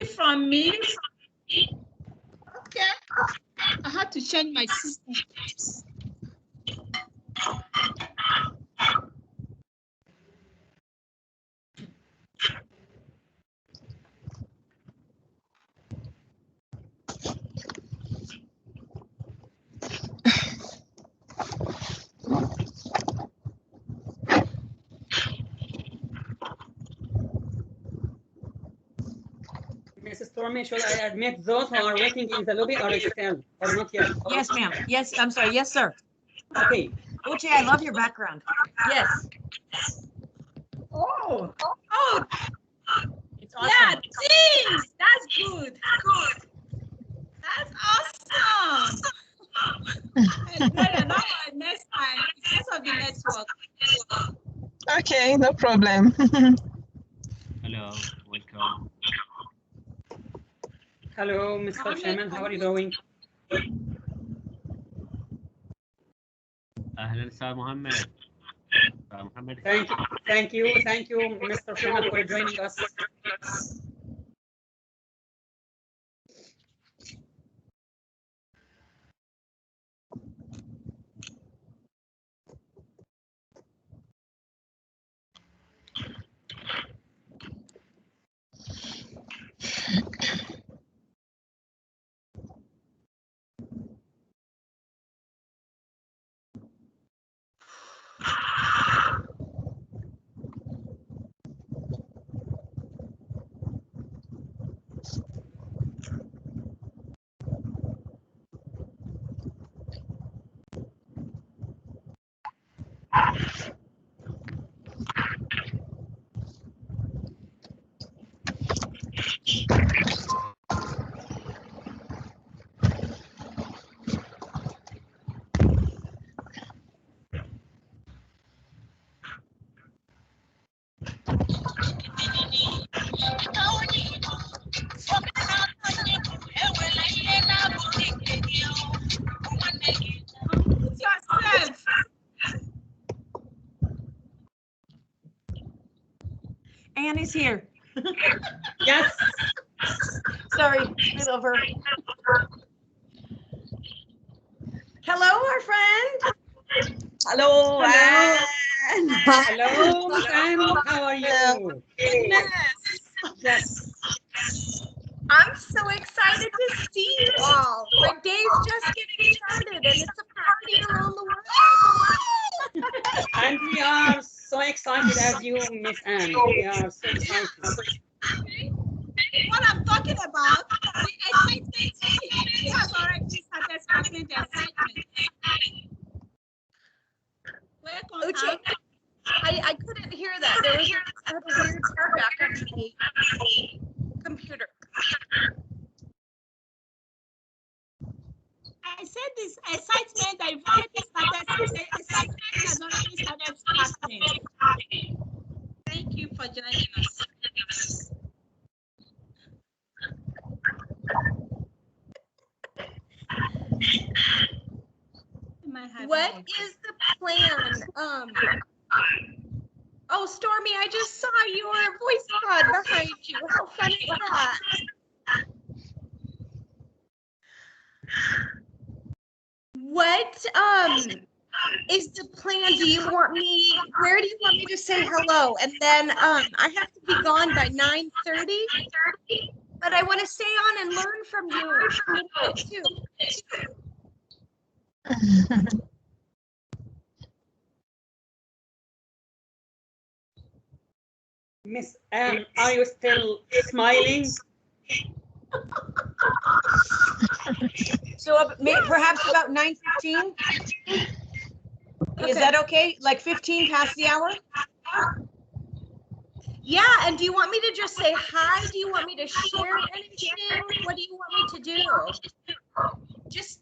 from me. Okay. I had to change my system. Mrs. Stormy, should I admit those who are waiting in the lobby or still or not yet? Yes, ma'am. Yes, I'm sorry. Yes, sir. Okay. Uche, I love your background. Yes. Oh, It's awesome. yeah, geez, that's good. That's awesome. And Gloria, now next time, because of the network. Okay, no problem. Hello, welcome. Hello, Mr. Shaman, how are you doing? أهلا أستاذ محمد. أستاذ محمد. Thank you, Mr. Shaman, for joining us. Unmute yourself. Annie's here. Yes. Sorry, I love her. Hello, our friend. Hello, Anne. Hello, Anne. How are you? Goodness. Yes. I'm so excited to see you all. My day's just getting started and it's a party around the world. And we are so excited as you, Miss Anne. We are so excited. What I'm talking about, the excitement, she has already started sparkling the excitement. Welcome, Uche, Anne. I couldn't hear that. There was a weird feedback on my computer. I said this excitement that you've already started, the excitement has already started sparkling. Thank you for joining us. What is the plan? Oh, Stormy, I just saw your voice pod behind you. How fun is that? What is the plan? Do you want me, where do you want me to say hello? And then I have to be gone by 9:30, but I want to stay on and learn from you a little bit too. Miss Anne, are you still smiling? So perhaps about 9:15. Is that okay? Like 15 past the hour? Yeah, and do you want me to just say hi? Do you want me to share anything? What do you want me to do? Just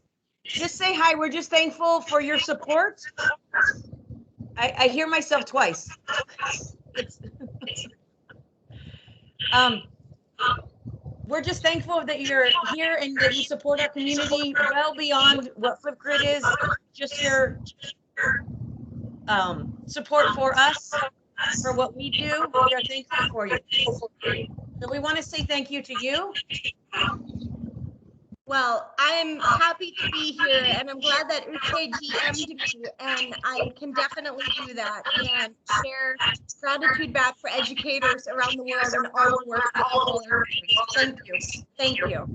say hi. We're just thankful for your support. I hear myself twice. We're just thankful that you're here and that you support our community well beyond what Flipgrid is. Just your support for us for what we do. We are thankful for you. So we want to say thank you to you. Well, I'm happy to be here, and I'm glad that Uche DM'd me, and I can definitely do that and share gratitude back for educators around the world and all the work that you all are doing. Thank you. Thank you.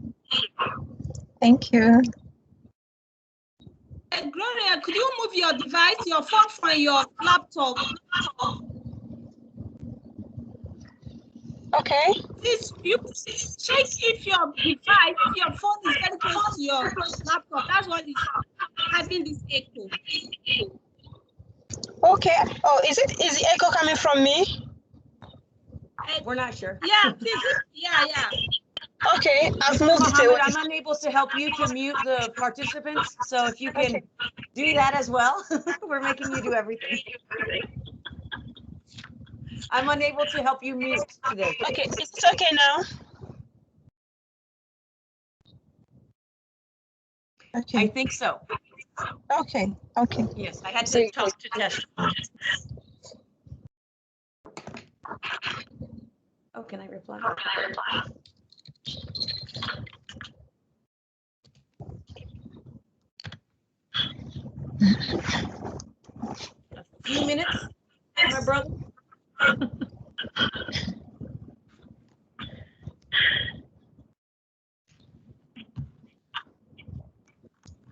Thank you. Gloria, could you move your device, your phone from your laptop? Okay. Please, you check if your device, if your phone is very close to your laptop. That's what is having this echo. Okay. Oh, is the echo coming from me? We're not sure. Yeah, please. Yeah. Okay, I've moved it Mohammed, away. I'm unable to help you to mute the participants. So if you can do that as well, we're making you do everything. I'm unable to help you mute today. Okay, is it okay now? I Okay. think so. Okay. Yes, I had to talk to test. Oh, can I reply? A few minutes, my brother.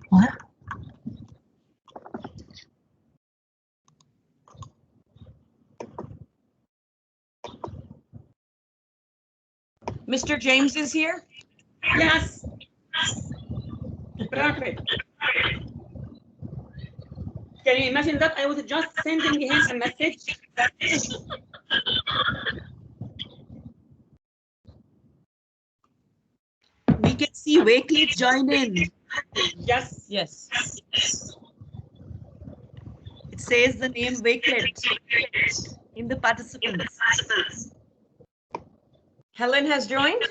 What? Mr. James is here. Yes. Perfect. Can you imagine that I was just sending him a message? We can see Wakelet join in. Yes. Yes. It says the name Wakelet in the participants. Helen has joined.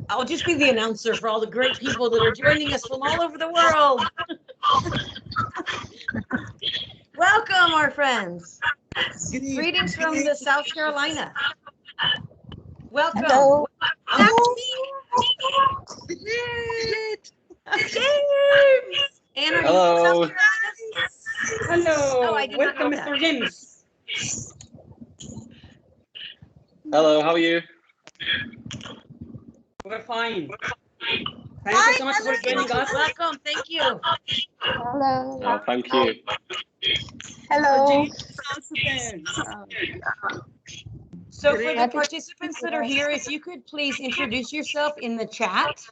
I'll just be the announcer for all the great people that are joining us from all over the world. Welcome, our friends. Greetings from the South Carolina. Welcome. Hello. James. Anna, Hello. you from South Carolina? Hello. Oh, I did not Welcome, know that. Mr. James. Hello, how are you? We're fine. Thank you so much for joining us. Welcome. Thank you. Hello. Oh, thank you. Hello. So for the participants that are here, if you could please introduce yourself in the chat,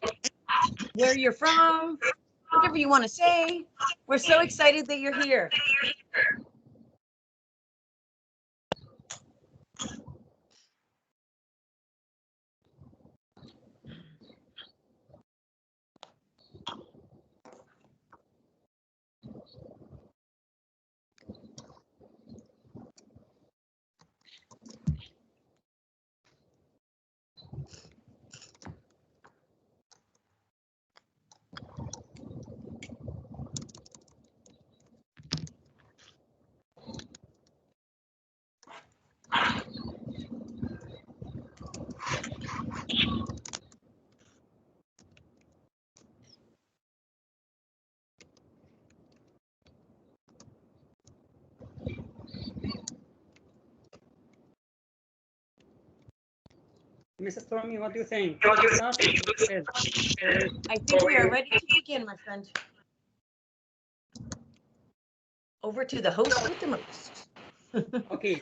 where you're from, whatever you want to say. We're so excited that you're here. Mrs. Stormy, what do you think? I think we are ready to begin, my friend. Over to the host with the most. Okay.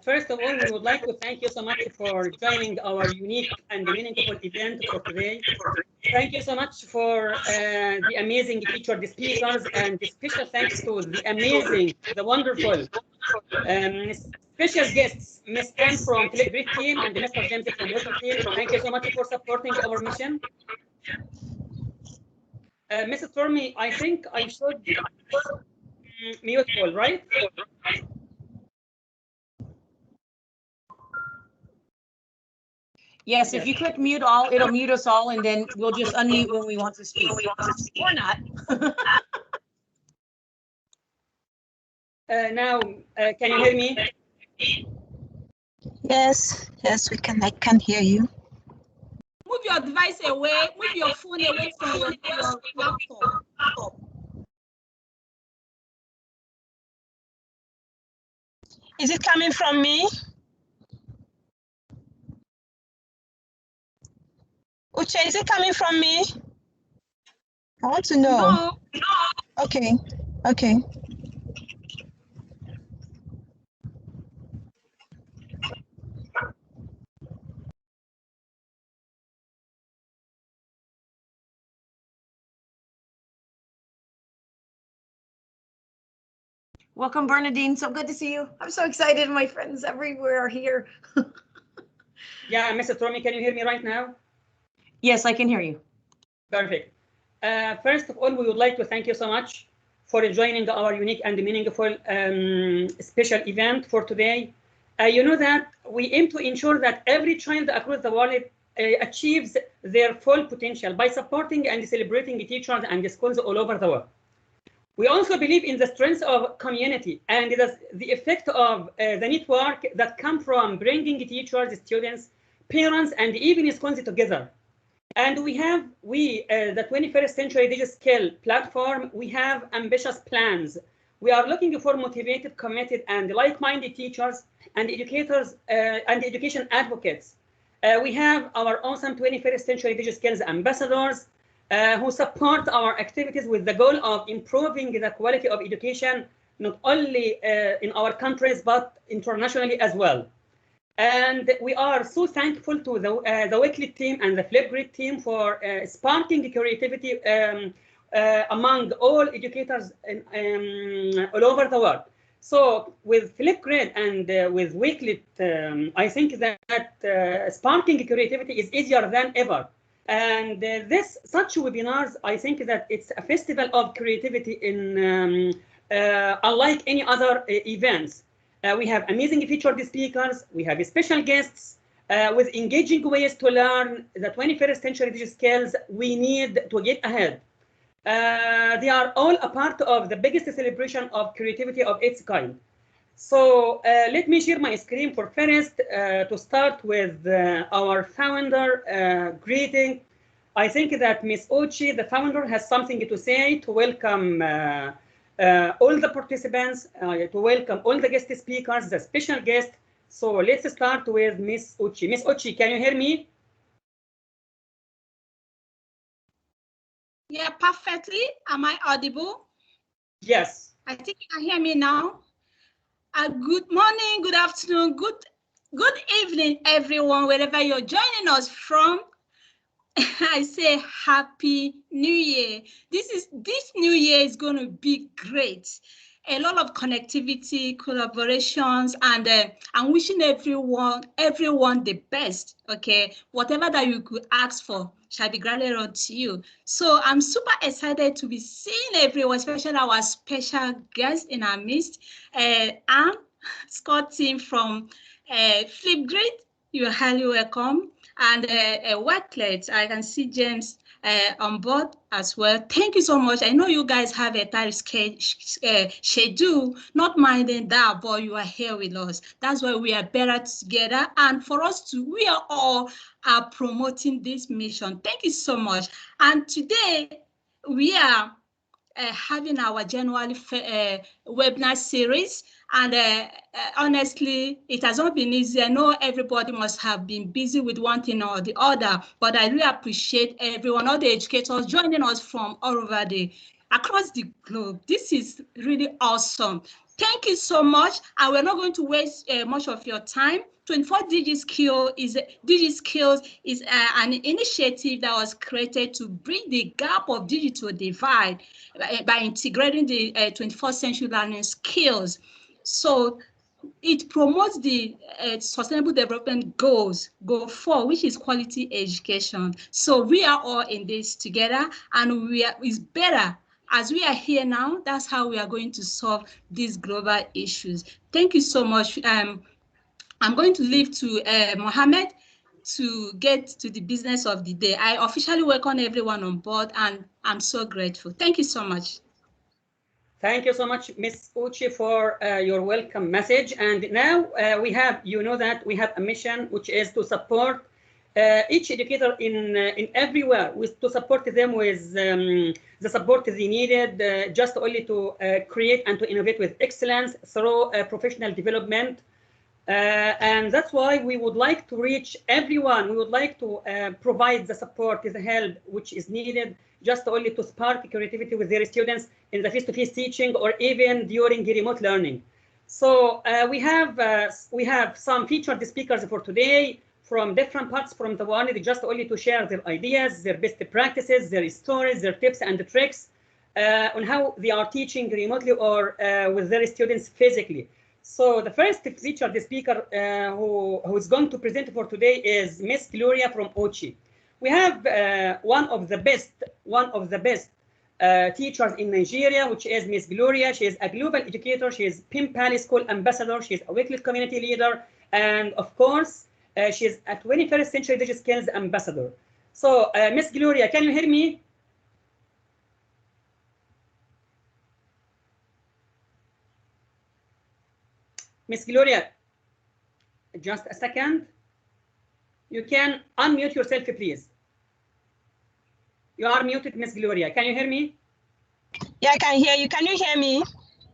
First of all, we would like to thank you so much for joining our unique and meaningful event for today. Thank you so much for the amazing featured speakers, and special thanks to the amazing, the wonderful, special guests, Miss Anne from Flipgrid team and Mr. James from Wakelet team. Thank you so much for supporting our mission. Mrs. Stormy, I think I should mute all, right? Yes, if you click mute all, it'll mute us all, and then we'll just unmute when we want to speak. Or not. Now, can you hear me? Yes, yes, we can. I can hear you. Move your device away, move your phone away from your laptop. Is it coming from me? Uche, is it coming from me? I want to know. No. Okay, okay. Welcome, Bernadine. So good to see you. I'm so excited. My friends everywhere are here. Yeah, Mr. Romy, can you hear me right now? Yes, I can hear you. Perfect. First of all, we would like to thank you so much for joining our unique and meaningful special event for today. You know that we aim to ensure that every child across the world achieves their full potential by supporting and celebrating teachers and schools all over the world. We also believe in the strength of community and the effect of the network that come from bringing teachers, students, parents, and even schools together. And we have, the 21st Century Digital Platform, we have ambitious plans. We are looking for motivated, committed, and like-minded teachers and educators and education advocates. We have our awesome 21st Century Digital Skills ambassadors who support our activities with the goal of improving the quality of education, not only in our countries, but internationally as well. And we are so thankful to the Wakelet team and the Flipgrid team for sparking creativity among all educators all over the world. So with Flipgrid and with Wakelet, I think that sparking creativity is easier than ever. And such webinars, I think that it's a festival of creativity in unlike any other events. We have amazing featured speakers, we have special guests with engaging ways to learn the 21st century digital skills we need to get ahead. They are all a part of the biggest celebration of creativity of its kind. So let me share my screen for first to start with our founder greeting. I think that Ms. Ochi, the founder, has something to say to welcome all the participants, to welcome all the guest speakers, the special guest. So let's start with Ms. Ochi. Ms. Ochi, can you hear me? Yeah, perfectly. Am I audible? Yes. I think you can hear me now. Good morning, good afternoon, good evening, everyone, wherever you're joining us from. I say Happy New Year. This new year is going to be great. A lot of connectivity, collaborations, and I'm wishing everyone the best. Okay, whatever that you could ask for shall be granted unto you. So I'm super excited to be seeing everyone, especially our special guest in our midst. I'm Scott team from Flipgrid. You're highly welcome. And Wakelet, I can see James on board as well. Thank you so much. I know you guys have a tight schedule, not minding that, but you are here with us. That's why we are better together. And for us to, we are all promoting this mission. Thank you so much. And today we are having our January webinar series. And honestly, it has not been easy. I know everybody must have been busy with one thing or the other, but I really appreciate everyone, all the educators joining us from all over across the globe. This is really awesome. Thank you so much. And we're not going to waste much of your time. 24 DigiSkills is an initiative that was created to bridge the gap of digital divide by integrating the 21st century learning skills. So it promotes the Sustainable Development Goals, Goal 4, which is quality education. So we are all in this together, and it's better. As we are here now, that's how we are going to solve these global issues. Thank you so much. I'm going to leave to Mohammed to get to the business of the day. I officially welcome everyone on board, and I'm so grateful. Thank you so much. Thank you so much, Ms. Uchi, for your welcome message. And now we have, you know that we have a mission, which is to support each educator in everywhere, to support them with the support they needed, just only to create and to innovate with excellence through professional development. And that's why we would like to reach everyone. We would like to provide the support, the help which is needed, just only to spark creativity with their students in the face-to-face teaching or even during remote learning. So we have some featured speakers for today from different parts from the world, just only to share their ideas, their best practices, their stories, their tips and tricks on how they are teaching remotely or with their students physically. So the first featured speaker who is going to present for today is Miss Gloria from Uchi. We have one of the best teachers in Nigeria, which is Miss Gloria. She is a global educator. She is Pimpali School Ambassador. She is a Wycliffe Community Leader. And of course, she is a 21st Century Digital Skills Ambassador. So Miss Gloria, can you hear me? Miss Gloria, just a second. You can unmute yourself, please. You are muted, Miss Gloria. Can you hear me? Yeah, I can hear you. Can you hear me?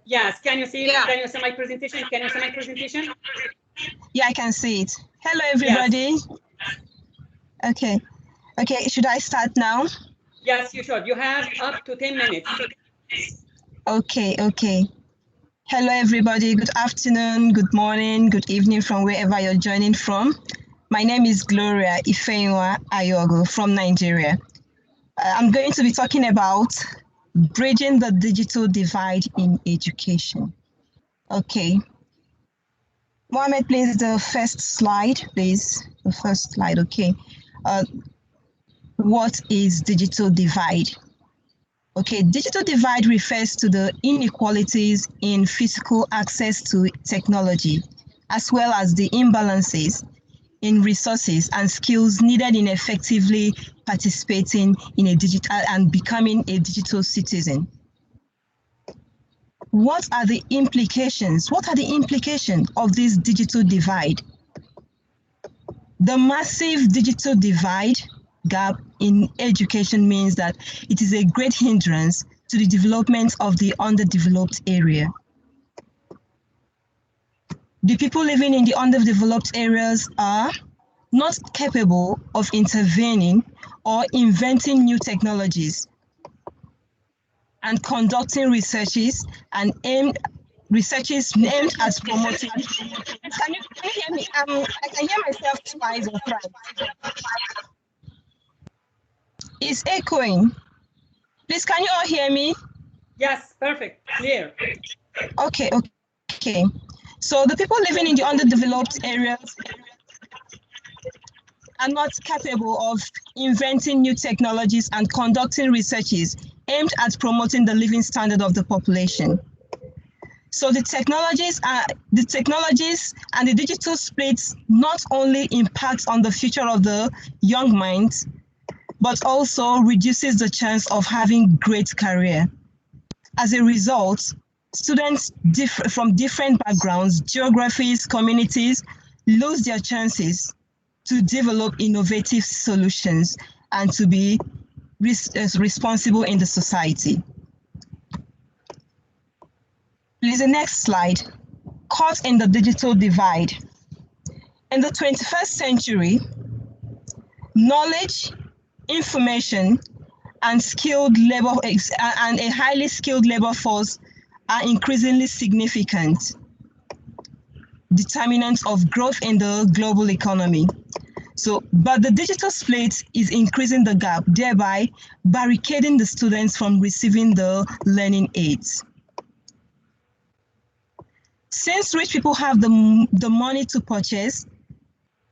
Yes. Can you see? Yeah. Can you see my presentation? Can you see my presentation? Yeah, I can see it. Hello, everybody. Yes. Okay. Okay. Should I start now? Yes, you should. You have up to 10 minutes. Okay. Okay. Hello, everybody. Good afternoon, good morning, good evening from wherever you're joining from. My name is Gloria Ifeyinwa Ayogo from Nigeria. I'm going to be talking about bridging the digital divide in education. Okay. Mohammed, please, the first slide, please. The first slide, okay. What is digital divide? Okay, digital divide refers to the inequalities in physical access to technology, as well as the imbalances in resources and skills needed in effectively participating in a digital and becoming a digital citizen. What are the implications? What are the implications of this digital divide? The massive digital divide gap in education means that it is a great hindrance to the development of the underdeveloped area. The people living in the underdeveloped areas are not capable of intervening or inventing new technologies and conducting researches and aimed at promoting. Can you hear me? I can hear myself twice or thrice. It's echoing. Please, can you all hear me? Yes, perfect, clear. Okay, okay. So the people living in the underdeveloped areas are not capable of inventing new technologies and conducting researches aimed at promoting the living standard of the population. So the technologies and the digital splits not only impact on the future of the young minds, but also reduces the chance of having great career. As a result, students from different backgrounds, geographies, communities lose their chances to develop innovative solutions and to be responsible in the society. Please, the next slide. Caught in the digital divide. In the 21st century, knowledge, information, and a highly skilled labor force are increasingly significant determinants of growth in the global economy. But the digital split is increasing the gap, thereby barricading the students from receiving the learning aids. Since rich people have the money to purchase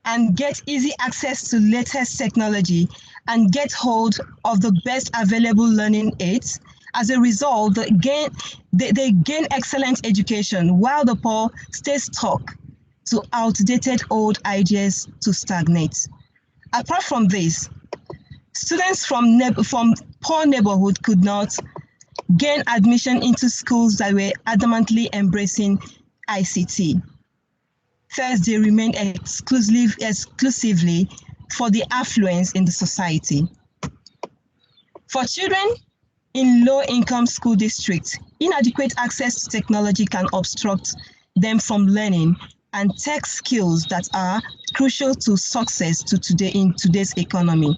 and get easy access to latest technology and get hold of the best available learning aids, as a result, they gain excellent education while the poor stay stuck to outdated old ideas to stagnate. Apart from this, students from poor neighborhood could not gain admission into schools that were adamantly embracing ICT. First, they remained exclusively for the affluence in the society. For children in low-income school districts, inadequate access to technology can obstruct them from learning and tech skills that are crucial to success in today's economy.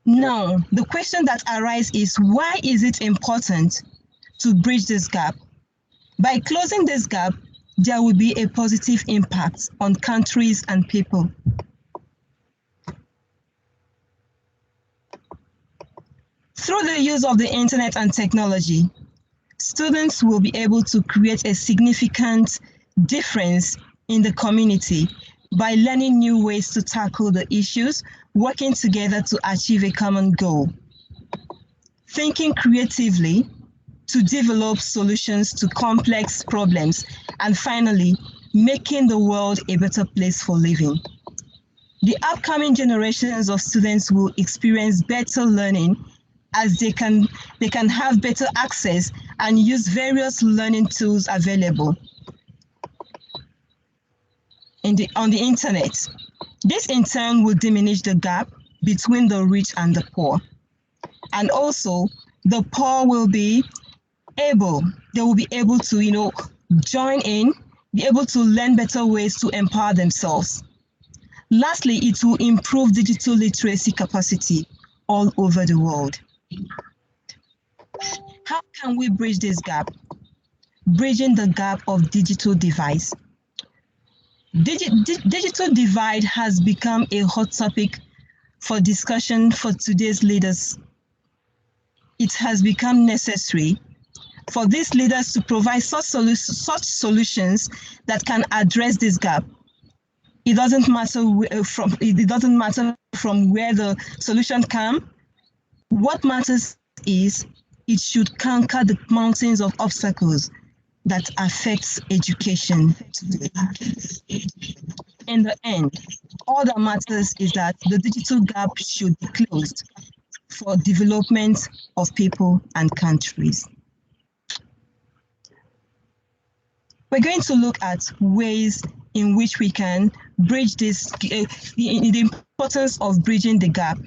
Now, the question that arises is, why is it important to bridge this gap? By closing this gap, there will be a positive impact on countries and people. Through the use of the internet and technology, students will be able to create a significant difference in the community by learning new ways to tackle the issues, working together to achieve a common goal, thinking creatively to develop solutions to complex problems, and finally, making the world a better place for living. The upcoming generations of students will experience better learning as they can have better access and use various learning tools available on the internet. This in turn will diminish the gap between the rich and the poor. And also, the poor will be able to, join in, be able to learn better ways to empower themselves. Lastly, it will improve digital literacy capacity all over the world. How can we bridge this gap? Bridging the gap of digital divide. Digital divide has become a hot topic for discussion for today's leaders. It has become necessary for these leaders to provide such solutions that can address this gap. It doesn't matter from where the solution comes. What matters is it should conquer the mountains of obstacles that affects education today. In the end, all that matters is that the digital gap should be closed for development of people and countries. We're going to look at ways in which we can bridge this, the importance of bridging the gap.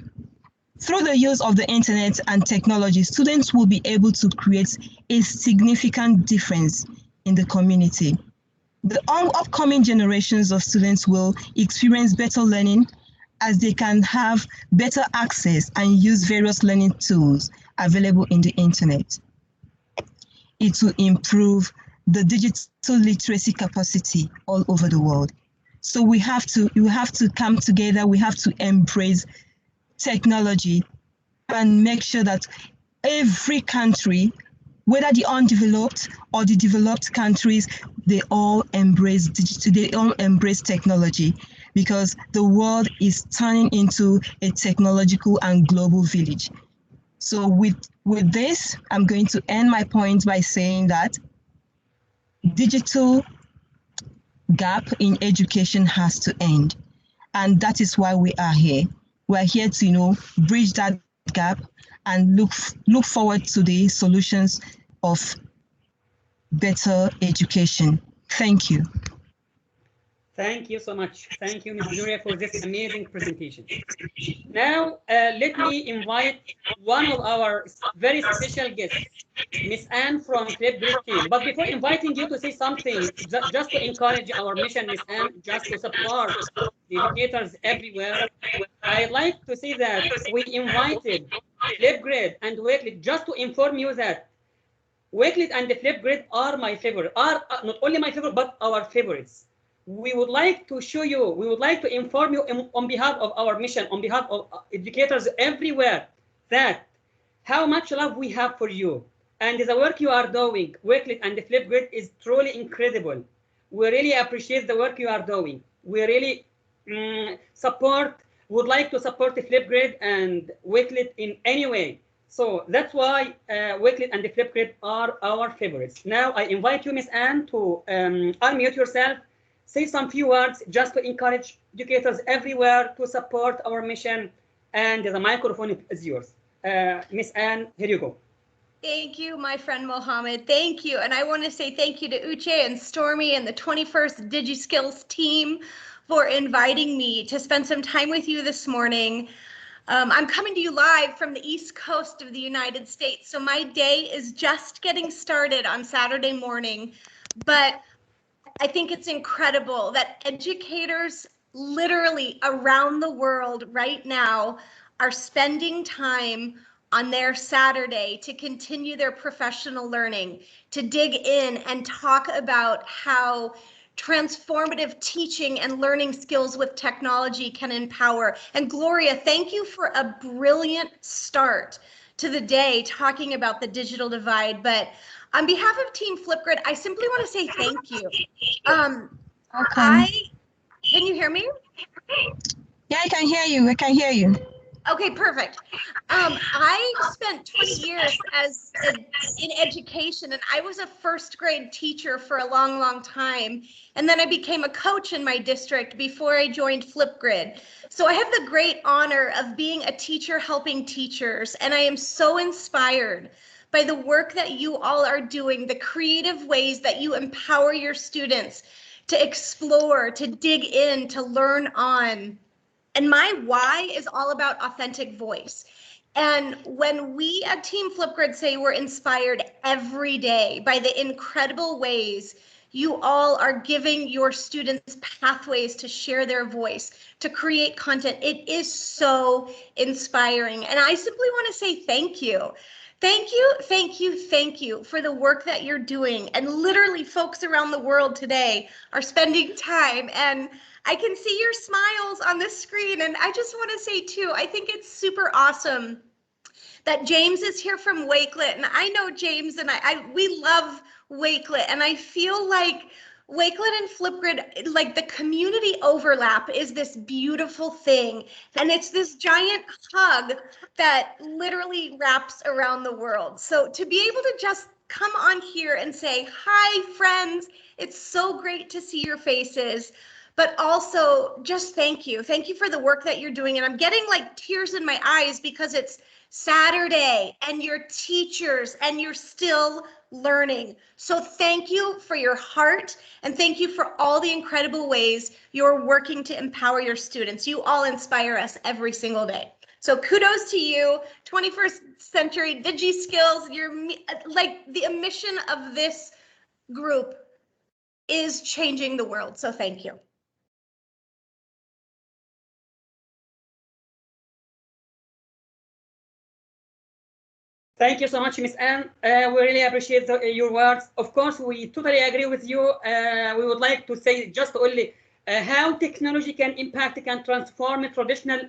Through the use of the internet and technology, students will be able to create a significant difference in the community. The upcoming generations of students will experience better learning as they can have better access and use various learning tools available in the internet. It will improve the digital literacy capacity all over the world. So we have to come together, we have to embrace technology and make sure that every country, whether the undeveloped or the developed countries, they all embrace technology, because the world is turning into a technological and global village. So with this, I'm going to end my point by saying that digital gap in education has to end. And that is why we are here. We're here to, bridge that gap and look forward to the solutions of better education. Thank you. Thank you so much. Thank you, Ms. Nuria, for this amazing presentation. Now, let me invite one of our very special guests, Ms. Anne from Flipgrid team. But before inviting you to say something, just to encourage our mission, Ms. Anne, just to support the educators everywhere, I'd like to say that we invited Flipgrid and Wakelet just to inform you that Wakelet and the Flipgrid are my favorite, are not only my favorite, but our favorites. We would like to show you, we would like to inform you on behalf of our mission, on behalf of educators everywhere, that how much love we have for you. And the work you are doing, Wakelet and the Flipgrid, is truly incredible. We really appreciate the work you are doing. We really would like to support the Flipgrid and Wakelet in any way. So that's why Wakelet and the Flipgrid are our favorites. Now I invite you, Ms. Anne, to unmute yourself say some few words just to encourage educators everywhere to support our mission. And the microphone is yours. Miss Anne, here you go. Thank you, my friend Mohammed. Thank you. And I want to say thank you to Uche and Stormy and the 21st DigiSkills team for inviting me to spend some time with you this morning. I'm coming to you live from the East Coast of the United States. So my day is just getting started on Saturday morning, but I think it's incredible that educators literally around the world right now are spending time on their Saturday to continue their professional learning, to dig in and talk about how transformative teaching and learning skills with technology can empower. And Gloria, thank you for a brilliant start to the day talking about the digital divide. But on behalf of Team Flipgrid, I simply want to say thank you. Can you hear me? Yeah, I can hear you. I can hear you. Okay, perfect. I spent 20 years in education, and I was a first grade teacher for a long, long time. And then I became a coach in my district before I joined Flipgrid. So I have the great honor of being a teacher helping teachers, and I am so inspired by the work that you all are doing, the creative ways that you empower your students to explore, to dig in, to learn on. And my why is all about authentic voice. And when we at Team Flipgrid say we're inspired every day by the incredible ways you all are giving your students pathways to share their voice, to create content, it is so inspiring. And I simply want to say thank you. Thank you, thank you, thank you for the work that you're doing. And literally folks around the world today are spending time, and I can see your smiles on the screen. And I just want to say too, I think it's super awesome that James is here from Wakelet. And I know James and we love Wakelet. And I feel like Wakelet and Flipgrid, like the community overlap is this beautiful thing. And it's this giant hug that literally wraps around the world. So to be able to just come on here and say, hi, friends, it's so great to see your faces. But also just thank you. Thank you for the work that you're doing. And I'm getting like tears in my eyes because it's Saturday and you're teachers and you're still learning. So thank you for your heart, and thank you for all the incredible ways you're working to empower your students. You all inspire us every single day. So kudos to you, 21st century DigiSkills. You're like the mission of this group is changing the world. So thank you. Thank you so much, Ms. Anne. We really appreciate your words. Of course, we totally agree with you. We would like to say just only how technology can impact, can transform traditional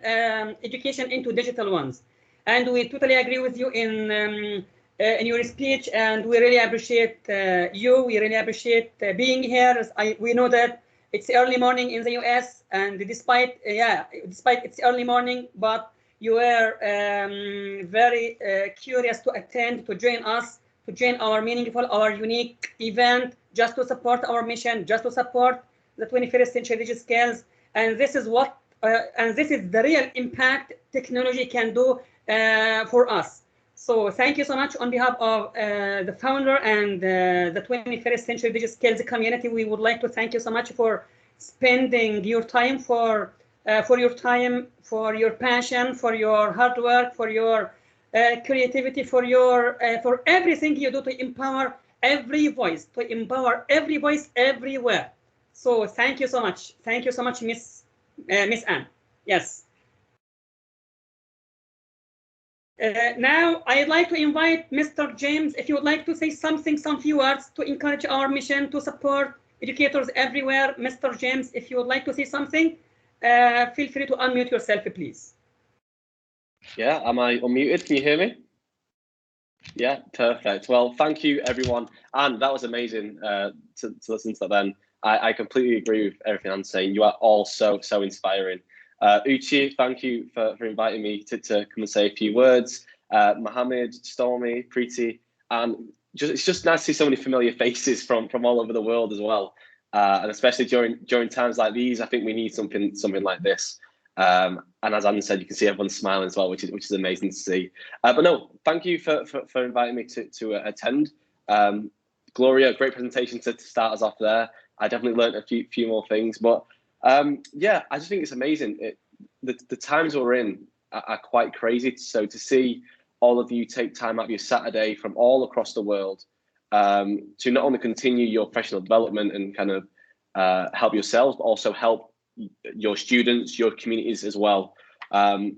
education into digital ones. And we totally agree with you in your speech, and we really appreciate you. We really appreciate being here. We know that it's early morning in the US, and despite it's early morning, but you were very curious to attend, to join us, to join our meaningful, our unique event, just to support our mission, just to support the 21st century DigiSkills. And this is what, and this is the real impact technology can do for us. So thank you so much on behalf of the founder and the 21st century DigiSkills community. We would like to thank you so much for spending your time, for your passion, for your hard work, for your creativity, for everything you do to empower every voice, everywhere. So thank you so much. Thank you so much, Miss Anne. Yes. Now I'd like to invite Mr. James, if you would like to say something, some few words to encourage our mission to support educators everywhere. Mr. James, if you would like to say something, feel free to unmute yourself, please. Yeah, am I unmuted? Can you hear me? Yeah, perfect. Well, thank you, everyone. And that was amazing to listen to that then. I completely agree with everything I'm saying. You are all so inspiring. Uche, thank you for inviting me to come and say a few words. Mohammed, Stormy, Preeti, and it's just nice to see so many familiar faces from all over the world as well. And especially during times like these, I think we need something like this. And as Anne said, you can see everyone smiling as well, which is amazing to see. But no, thank you for inviting me to attend. Gloria, great presentation to start us off there. I definitely learned a few more things, but yeah, I just think it's amazing. The times we're in are quite crazy. So to see all of you take time out of your Saturday from all across the world to not only continue your professional development and kind of help yourselves, but also help your students, your communities as well.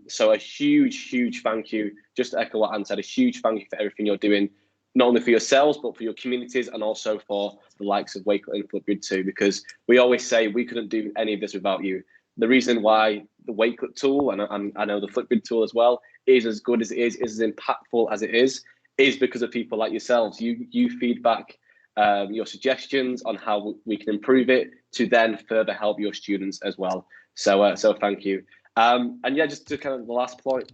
So a huge thank you. Just to echo what Anne said, a huge thank you for everything you're doing, not only for yourselves, but for your communities and also for the likes of Wakelet and Flipgrid too, because we always say we couldn't do any of this without you. The reason why the Wakelet tool, and I know the Flipgrid tool as well, is as good as it is as impactful as it is because of people like yourselves. You feedback your suggestions on how we can improve it to then further help your students as well. So thank you. And yeah, just to kind of the last point,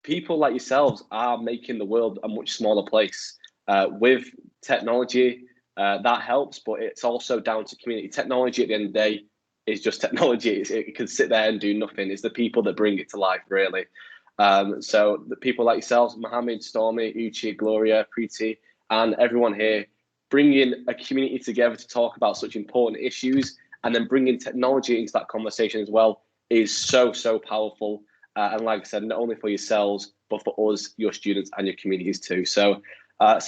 people like yourselves are making the world a much smaller place. With technology, that helps, but it's also down to community. Technology at the end of the day is just technology. It can sit there and do nothing. It's the people that bring it to life, really. So the people like yourselves, Mohammed, Stormy, Uchi, Gloria, Preeti, and everyone here, bringing a community together to talk about such important issues and then bringing technology into that conversation as well is so powerful. And like I said, not only for yourselves, but for us, your students and your communities too. So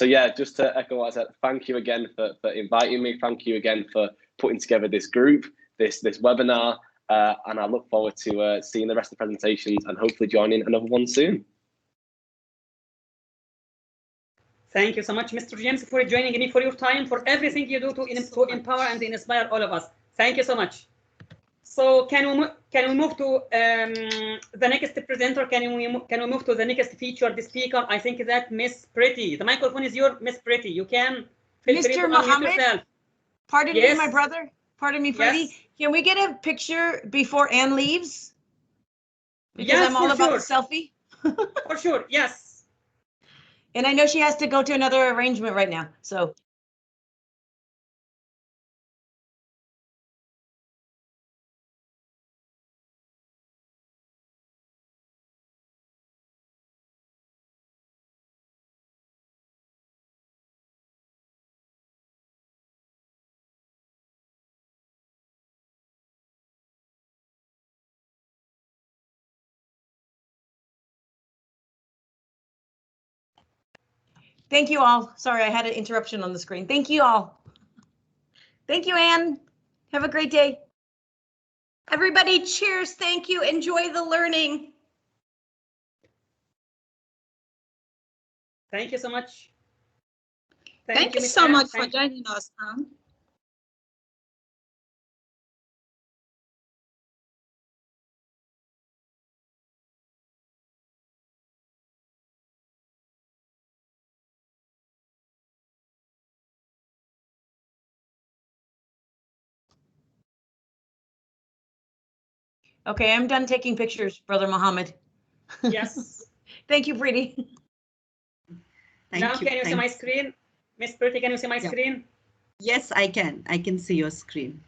yeah, just to echo what I said, thank you again for inviting me. Thank you again for putting together this group, this webinar. And I look forward to seeing the rest of the presentations and hopefully joining another one soon. Thank you so much, Mr. James, for joining me, for your time, for everything you do to empower and inspire all of us. Thank you so much. So can we move to the next presenter? Can we move to the next featured speaker? I think that Miss Preeti. The microphone is yours, Miss Preeti. You can feel free to unmute yourself. Pardon me, my brother. Pardon me, Preeti. Yes. Can we get a picture before Anne leaves? Because I'm all about the selfie. For sure, yes. And I know she has to go to another arrangement right now, so. Thank you all. Sorry, I had an interruption on the screen. Thank you all. Thank you, Anne. Have a great day. Everybody, cheers. Thank you. Enjoy the learning. Thank you so much. Thank you so much for joining us, Anne. Okay, I'm done taking pictures, Brother Mohammed. Yes. Thank you, Preeti. Now, can you see my screen? Miss Preeti, can you see my screen? Yes, I can. I can see your screen.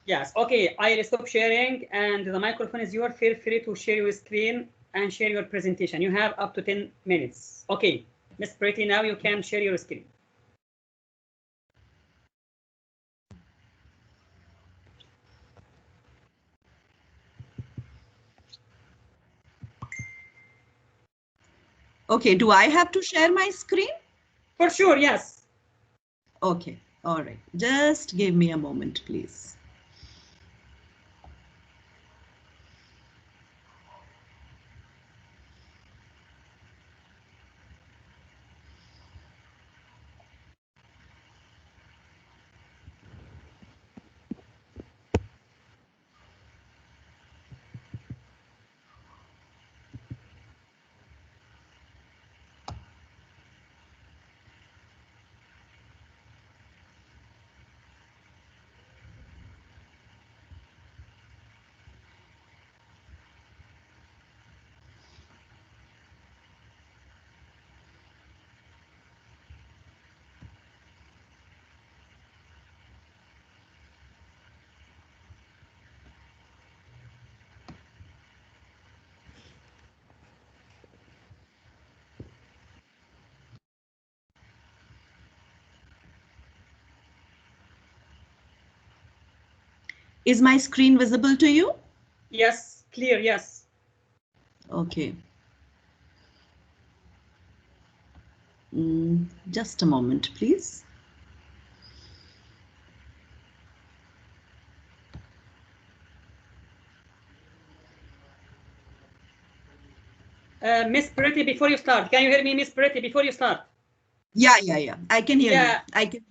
Yes. Okay, I'll stop sharing and the microphone is yours. Feel free to share your screen and share your presentation. You have up to 10 minutes. Okay, Miss Preeti, now you can share your screen. Okay, do I have to share my screen? For sure, yes. Okay, all right. Just give me a moment, please. Is my screen visible to you? Yes, clear, yes. Okay. Just a moment, please. Miss Pretty, before you start, can you hear me, Miss Pretty, before you start? Yeah. I can hear you. I can.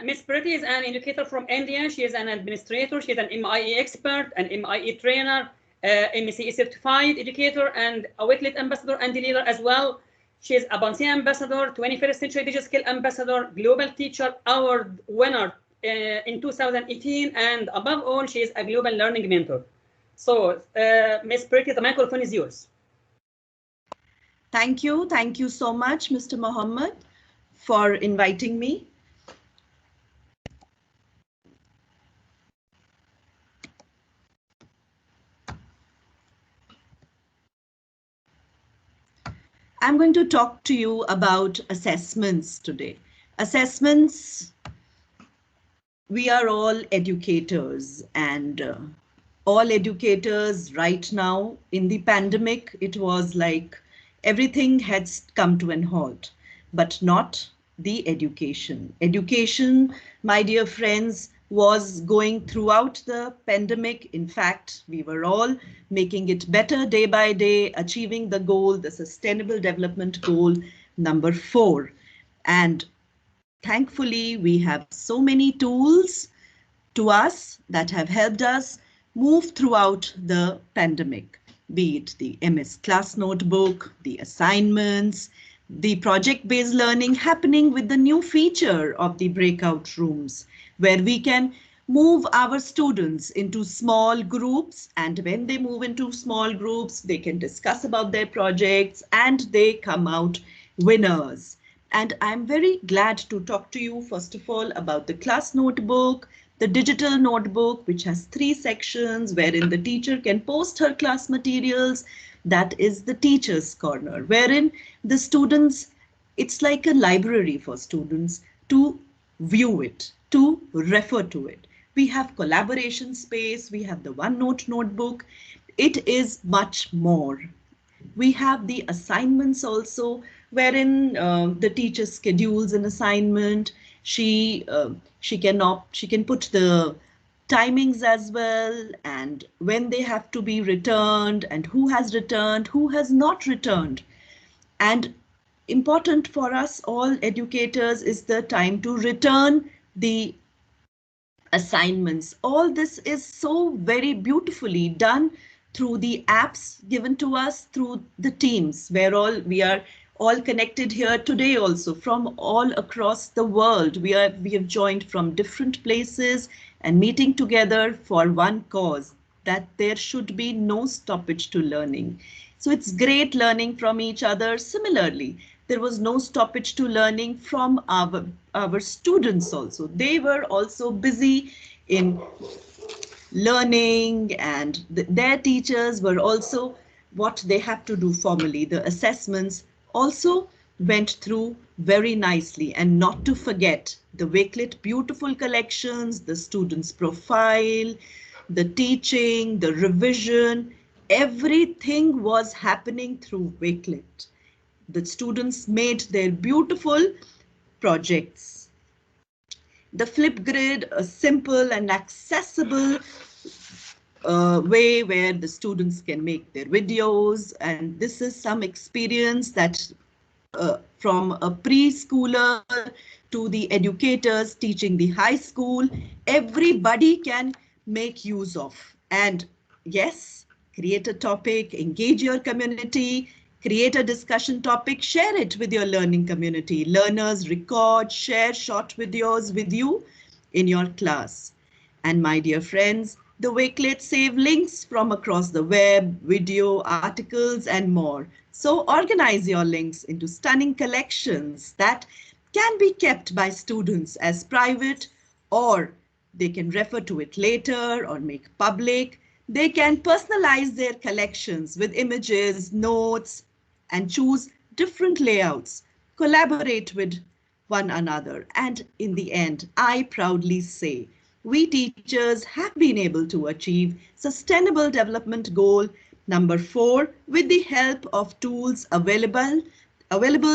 Miss Pretty is an educator from India. She is an administrator. She is an MIE expert, an MIE trainer, MECE certified educator, and a Wakelet ambassador and leader as well. She is a Bansi ambassador, 21st Century Digital Skill ambassador, Global Teacher Award winner in 2018, and above all, she is a global learning mentor. So, Miss Pretty, the microphone is yours. Thank you. Thank you so much, Mr. Mohammed, for inviting me. I'm going to talk to you about assessments today. Assessments, we are all educators, and all educators right now in the pandemic, it was like everything had come to an halt, but not the education. Education, my dear friends, was going throughout the pandemic. In fact, we were all making it better day by day, achieving the goal, the Sustainable Development Goal number 4. And thankfully, we have so many tools to us that have helped us move throughout the pandemic, be it the MS Class Notebook, the assignments, the project-based learning happening with the new feature of the breakout rooms, where we can move our students into small groups, and when they move into small groups, they can discuss about their projects and they come out winners. And I'm very glad to talk to you, first of all, about the class notebook, the digital notebook, which has 3 sections wherein the teacher can post her class materials. That is the teacher's corner, wherein the students, it's like a library for students to view it, to refer to it. We have collaboration space, we have the OneNote notebook. It is much more. We have the assignments also, wherein the teacher schedules an assignment. She can put the timings as well, and when they have to be returned, and who has returned, who has not returned. And important for us all educators is the time to return the assignments. All this is so very beautifully done through the apps given to us through the Teams, where we are all connected here today also from all across the world. We have joined from different places and meeting together for one cause, that there should be no stoppage to learning. So it's great learning from each other. Similarly, there was no stoppage to learning from our students also. They were also busy in learning, and their teachers were also what they have to do formally. The assessments also went through very nicely, and not to forget the Wakelet beautiful collections, the students' profile, the teaching, the revision, everything was happening through Wakelet. The students made their beautiful projects. The Flipgrid, a simple and accessible way where the students can make their videos, and this is some experience that from a preschooler to the educators teaching the high school, everybody can make use of. And yes, create a topic, engage your community, create a discussion topic, share it with your learning community. Learners record, share short videos with you in your class. And my dear friends, the Wakelet save links from across the web, video, articles, and more. So organize your links into stunning collections that can be kept by students as private, or they can refer to it later or make public. They can personalize their collections with images, notes, and choose different layouts, collaborate with one another. And in the end, I proudly say we teachers have been able to achieve Sustainable Development Goal number 4 with the help of tools available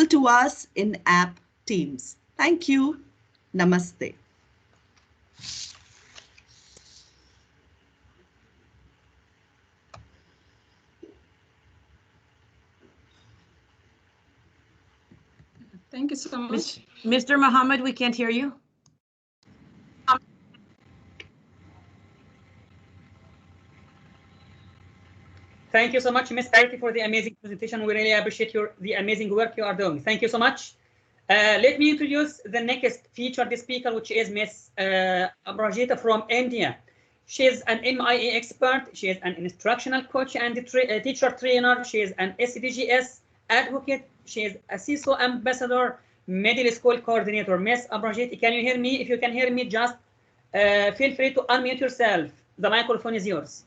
to us in app Teams. Thank you. Namaste. Thank you so much. Mr. Muhammad, we can't hear you. Thank you so much, Ms. Parity, for the amazing presentation. We really appreciate the amazing work you are doing. Thank you so much. Let me introduce the next featured speaker, which is Ms. Abrajita from India. She is an MIA expert. She is an instructional coach and teacher trainer. She is an SDGs advocate. She is a CISO ambassador, middle school coordinator. Ms. Abrajita, can you hear me? If you can hear me, just feel free to unmute yourself. The microphone is yours.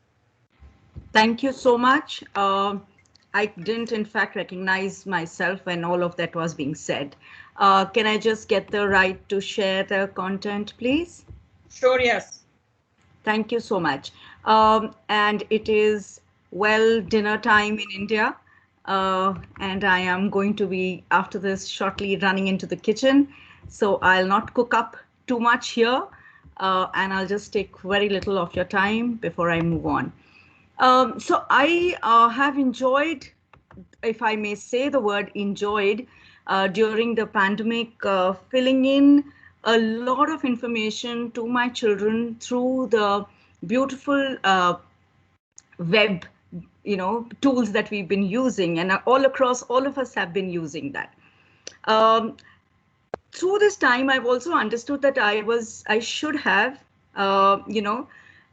Thank you so much. I didn't, in fact, recognize myself when all of that was being said. Can I just get the right to share the content, please? Sure, yes. Thank you so much. And it is, well, dinner time in India. And I am going to be, after this, shortly running into the kitchen. So I'll not cook up too much here. And I'll just take very little of your time before I move on. So I have enjoyed, if I may say the word enjoyed, during the pandemic, filling in a lot of information to my children through the beautiful web, tools that we've been using, and all across, all of us have been using that. Through this time, I've also understood that I should have,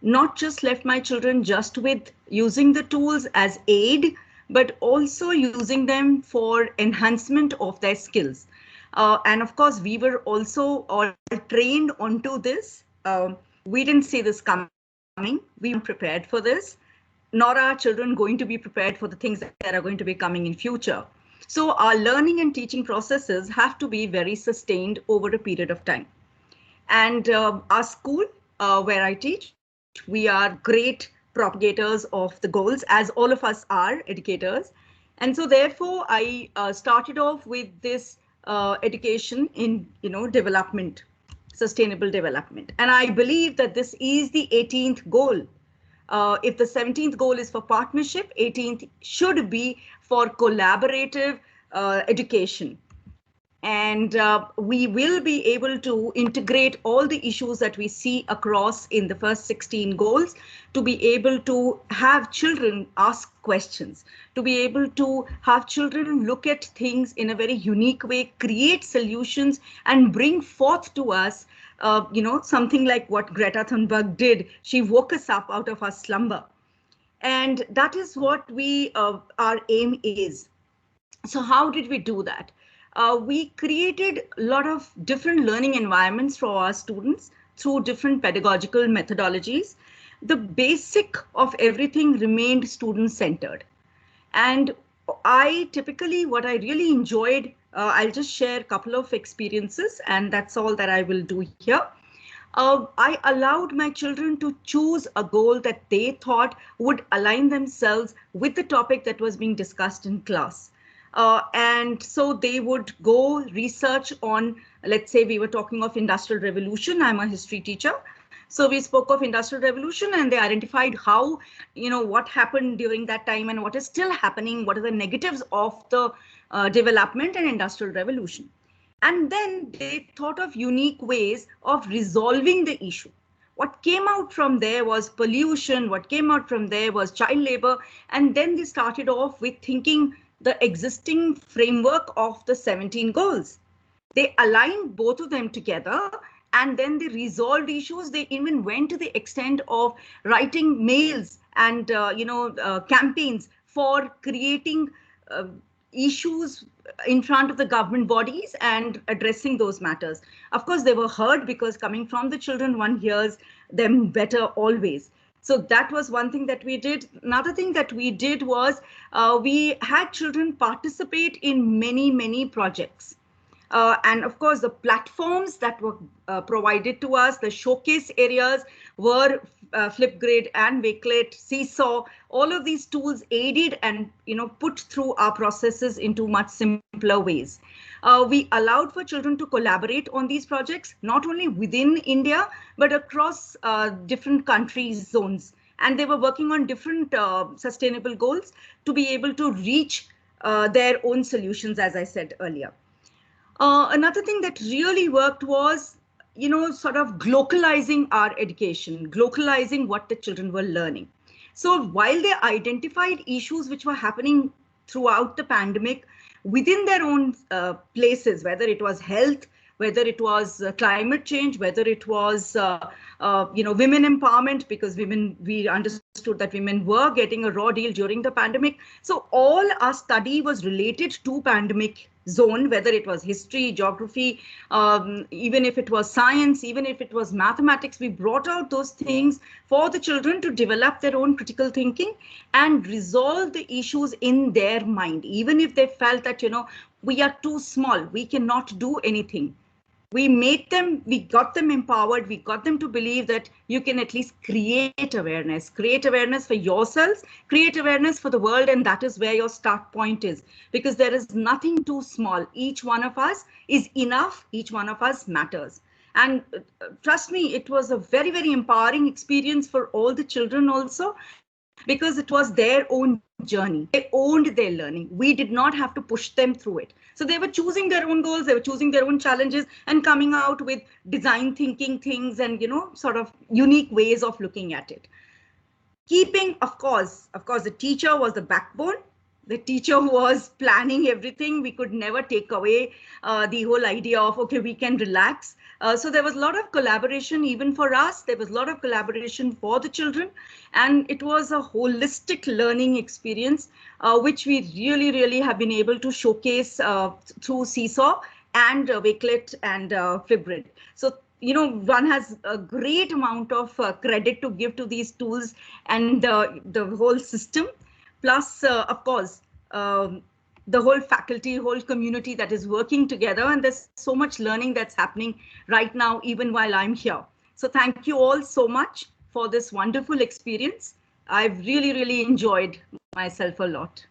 not just left my children just with using the tools as aid, but also using them for enhancement of their skills. And of course, we were also all trained onto this. We didn't see this coming. We weren't prepared for this, nor are our children going to be prepared for the things that are going to be coming in future. So our learning and teaching processes have to be very sustained over a period of time. And our school, where I teach, we are great propagators of the goals, as all of us are educators. And so therefore, I started off with this education in development, sustainable development. And I believe that this is the 18th goal. If the 17th goal is for partnership, 18th should be for collaborative education. And we will be able to integrate all the issues that we see across in the first 16 goals to be able to have children ask questions, to be able to have children look at things in a very unique way, create solutions, and bring forth to us, something like what Greta Thunberg did. She woke us up out of our slumber. And that is what our aim is. So how did we do that? We created a lot of different learning environments for our students through different pedagogical methodologies. The basic of everything remained student-centered. And I typically, what I really enjoyed, I'll just share a couple of experiences, and that's all that I will do here. I allowed my children to choose a goal that they thought would align themselves with the topic that was being discussed in class. And so they would go research on, let's say we were talking of Industrial Revolution. I'm a history teacher. So we spoke of Industrial Revolution, and they identified how, what happened during that time and what is still happening, what are the negatives of the development and Industrial Revolution. And then they thought of unique ways of resolving the issue. What came out from there was pollution. What came out from there was child labor. And then they started off with thinking the existing framework of the 17 goals. They aligned both of them together, and then they resolved issues. They even went to the extent of writing mails and campaigns for creating issues in front of the government bodies and addressing those matters. Of course, they were heard because coming from the children, one hears them better always. So that was one thing that we did. Another thing that we did was we had children participate in many, many projects. And of course, the platforms that were provided to us, the showcase areas were Flipgrid and Wakelet, Seesaw. All of these tools aided and put through our processes into much simpler ways. We allowed for children to collaborate on these projects, not only within India, but across different countries, zones. And they were working on different sustainable goals to be able to reach their own solutions, as I said earlier. Another thing that really worked was, sort of glocalizing our education, glocalizing what the children were learning. So while they identified issues which were happening throughout the pandemic within their own places, whether it was health, whether it was climate change, whether it was women empowerment, because we understood that women were getting a raw deal during the pandemic. So all our study was related to pandemic zone, whether it was history, geography, even if it was science, even if it was mathematics. We brought out those things for the children to develop their own critical thinking and resolve the issues in their mind, even if they felt that, we are too small, we cannot do anything. We got them empowered, we got them to believe that you can at least create awareness for yourselves, create awareness for the world, and that is where your start point is. Because there is nothing too small. Each one of us is enough, each one of us matters. And trust me, it was a very, very empowering experience for all the children also, because it was their own journey. They owned their learning. We did not have to push them through it. So they were choosing their own goals, they were choosing their own challenges and coming out with design thinking things and, sort of unique ways of looking at it. Keeping, of course, the teacher was the backbone. The teacher was planning everything. We could never take away the whole idea of, okay, we can relax. So there was a lot of collaboration even for us. There was a lot of collaboration for the children. And it was a holistic learning experience, which we really, really have been able to showcase through Seesaw and Wakelet and Flipgrid. So, one has a great amount of credit to give to these tools and the whole system. Plus, of course, the whole faculty, whole community that is working together. And there's so much learning that's happening right now, even while I'm here. So thank you all so much for this wonderful experience. I've really, really enjoyed myself a lot.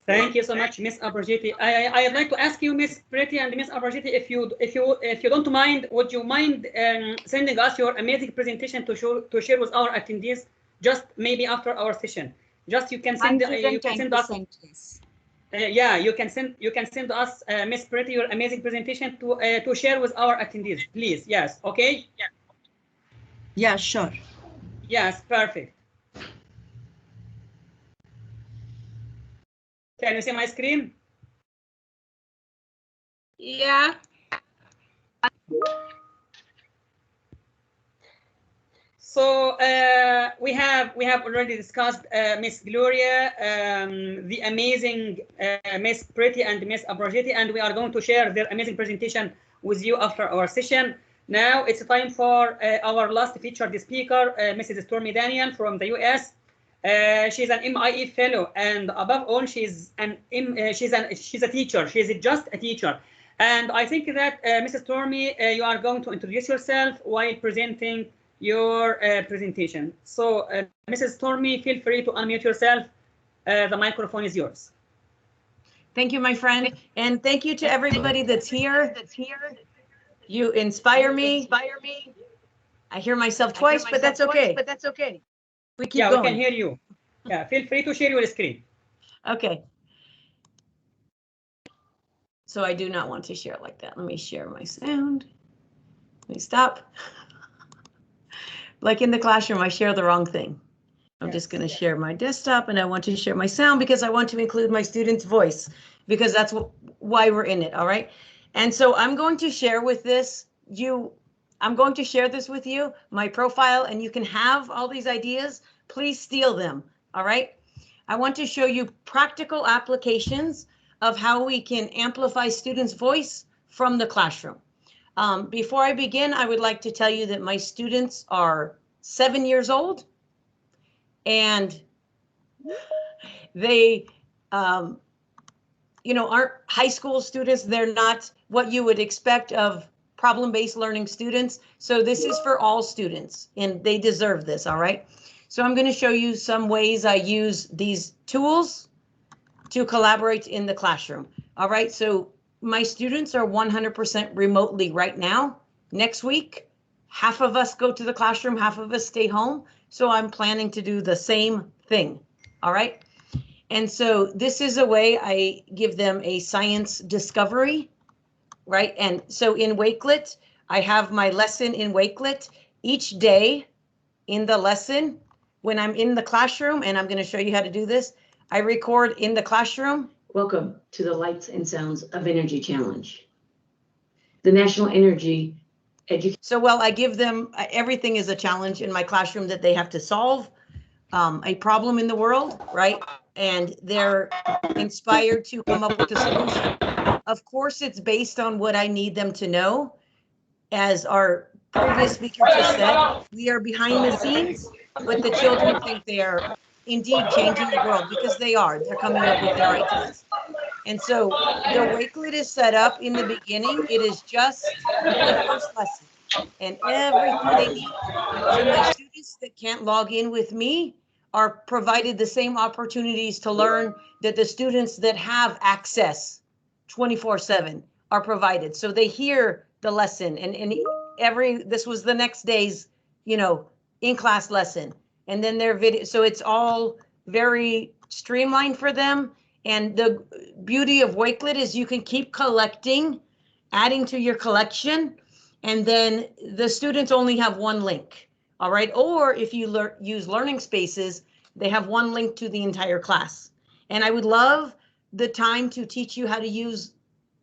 Thank you so much, Ms. Abarjiti. I'd like to ask you, Ms. Pretty and Ms. Abarjiti, if you don't mind, would you mind sending us your amazing presentation to share with our attendees? Just maybe after our session, just you can send us. Yeah, you can send us, Miss Pretty, your amazing presentation to share with our attendees, please. Yes. Okay. Yeah. Yeah. Sure. Yes. Perfect. Can you see my screen? Yeah. So we have already discussed Miss Gloria, the amazing Miss Pretty and Miss Abarjiti, and we are going to share their amazing presentation with you after our session. Now it's time for our last featured speaker, Mrs. Stormy Daniel from the US. She's an MIE fellow, and above all, she's a teacher. She's just a teacher. And I think that Mrs. Stormy, you are going to introduce yourself while presenting your presentation. So, Mrs. Stormy, feel free to unmute yourself. The microphone is yours. Thank you, my friend, and thank you to everybody that's here. You inspire me. I hear myself twice, but that's okay. We keep going. We can hear you. Yeah, feel free to share your screen. Okay. So I do not want to share it like that. Let me share my sound. Let me stop. Like in the classroom, I share the wrong thing. I'm just going to share my desktop, and I want to share my sound because I want to include my student's voice, because that's why we're in it. All right. And so I'm going to share with this with you, my profile, and you can have all these ideas. Please steal them. All right. I want to show you practical applications of how we can amplify students' voice from the classroom. Before I begin, I would like to tell you that my students are 7 years old, and they aren't high school students. They're not what you would expect of problem-based learning students. So this is for all students and they deserve this, all right? So I'm going to show you some ways I use these tools to collaborate in the classroom. All right, so my students are 100% remotely right now. Next week, half of us go to the classroom, half of us stay home. So I'm planning to do the same thing, all right? And so this is a way I give them a science discovery, right? And so in Wakelet, I have my lesson in Wakelet each day in the lesson. When I'm in the classroom, and I'm going to show you how to do this, I record in the classroom. Welcome to the Lights and Sounds of Energy Challenge. The National Energy Education. So, well, I give them, everything is a challenge in my classroom that they have to solve a problem in the world, right? And they're inspired to come up with a solution. Of course, it's based on what I need them to know. As our previous speaker just said, we are behind the scenes, but the children think they are indeed changing the world, because they are. They're coming up with their ideas. And so the Wakelet is set up in the beginning. It is just the first lesson and everything they need. So my students that can't log in with me are provided the same opportunities to learn that the students that have access 24/7 are provided. So they hear the lesson and this was the next day's, in-class lesson. And then their video, so it's all very streamlined for them. And the beauty of Wakelet is you can keep collecting, adding to your collection, and then the students only have one link, all right? Or if you use Learning Spaces, they have one link to the entire class. And I would love the time to teach you how to use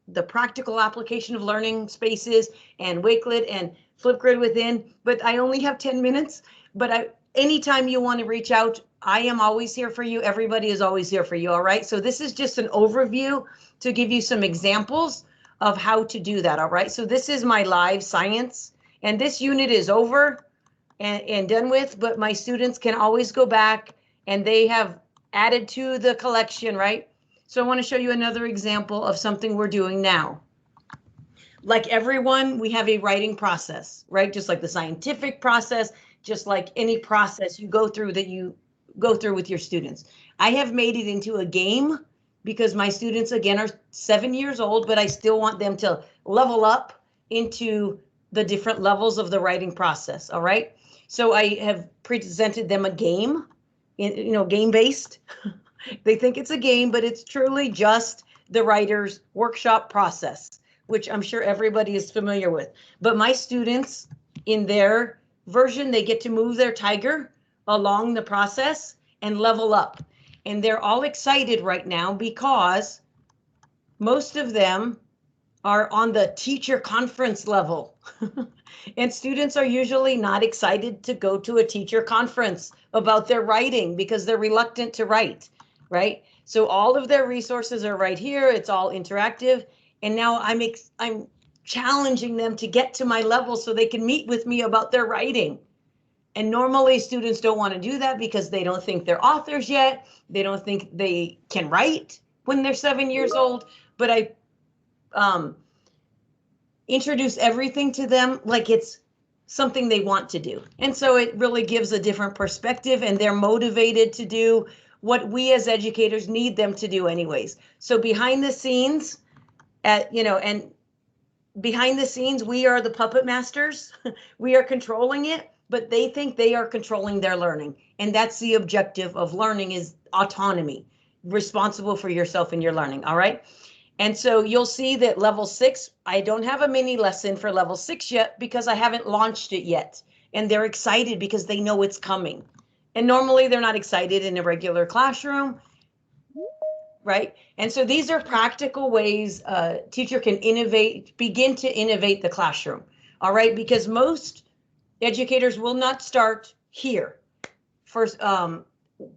the practical application of Learning Spaces and Wakelet and Flipgrid within, but I only have 10 minutes, but anytime you want to reach out, I am always here for you. Everybody is always here for you. All right. So this is just an overview to give you some examples of how to do that. All right. So this is my live science, and this unit is over and done with, but my students can always go back and they have added to the collection. Right. So I want to show you another example of something we're doing now. Like everyone, we have a writing process, right? Just like the scientific process, just like any process you go through that you go through with your students. I have made it into a game because my students, again, are 7 years old, but I still want them to level up into the different levels of the writing process, all right? So I have presented them a game, game-based. They think it's a game, but it's truly just the writer's workshop process, which I'm sure everybody is familiar with. But my students, in their version, they get to move their tiger along the process and level up. And they're all excited right now because most of them are on the teacher conference level. And students are usually not excited to go to a teacher conference about their writing because they're reluctant to write, right? So all of their resources are right here. It's all interactive. And now I'm challenging them to get to my level so they can meet with me about their writing. And normally students don't want to do that because they don't think they're authors yet. They don't think they can write when they're 7 years old. But I introduce everything to them like it's something they want to do. And so it really gives a different perspective, and they're motivated to do what we as educators need them to do anyways. So behind the scenes, and behind the scenes, we are the puppet masters. We are controlling it, but they think they are controlling their learning. And that's the objective of learning, is autonomy, responsible for yourself and your learning, all right? And so you'll see that level 6, I don't have a mini lesson for level 6 yet because I haven't launched it yet. And they're excited because they know it's coming. And normally they're not excited in a regular classroom, right? And so these are practical ways a teacher can begin to innovate the classroom, all right? Because most educators will not start here for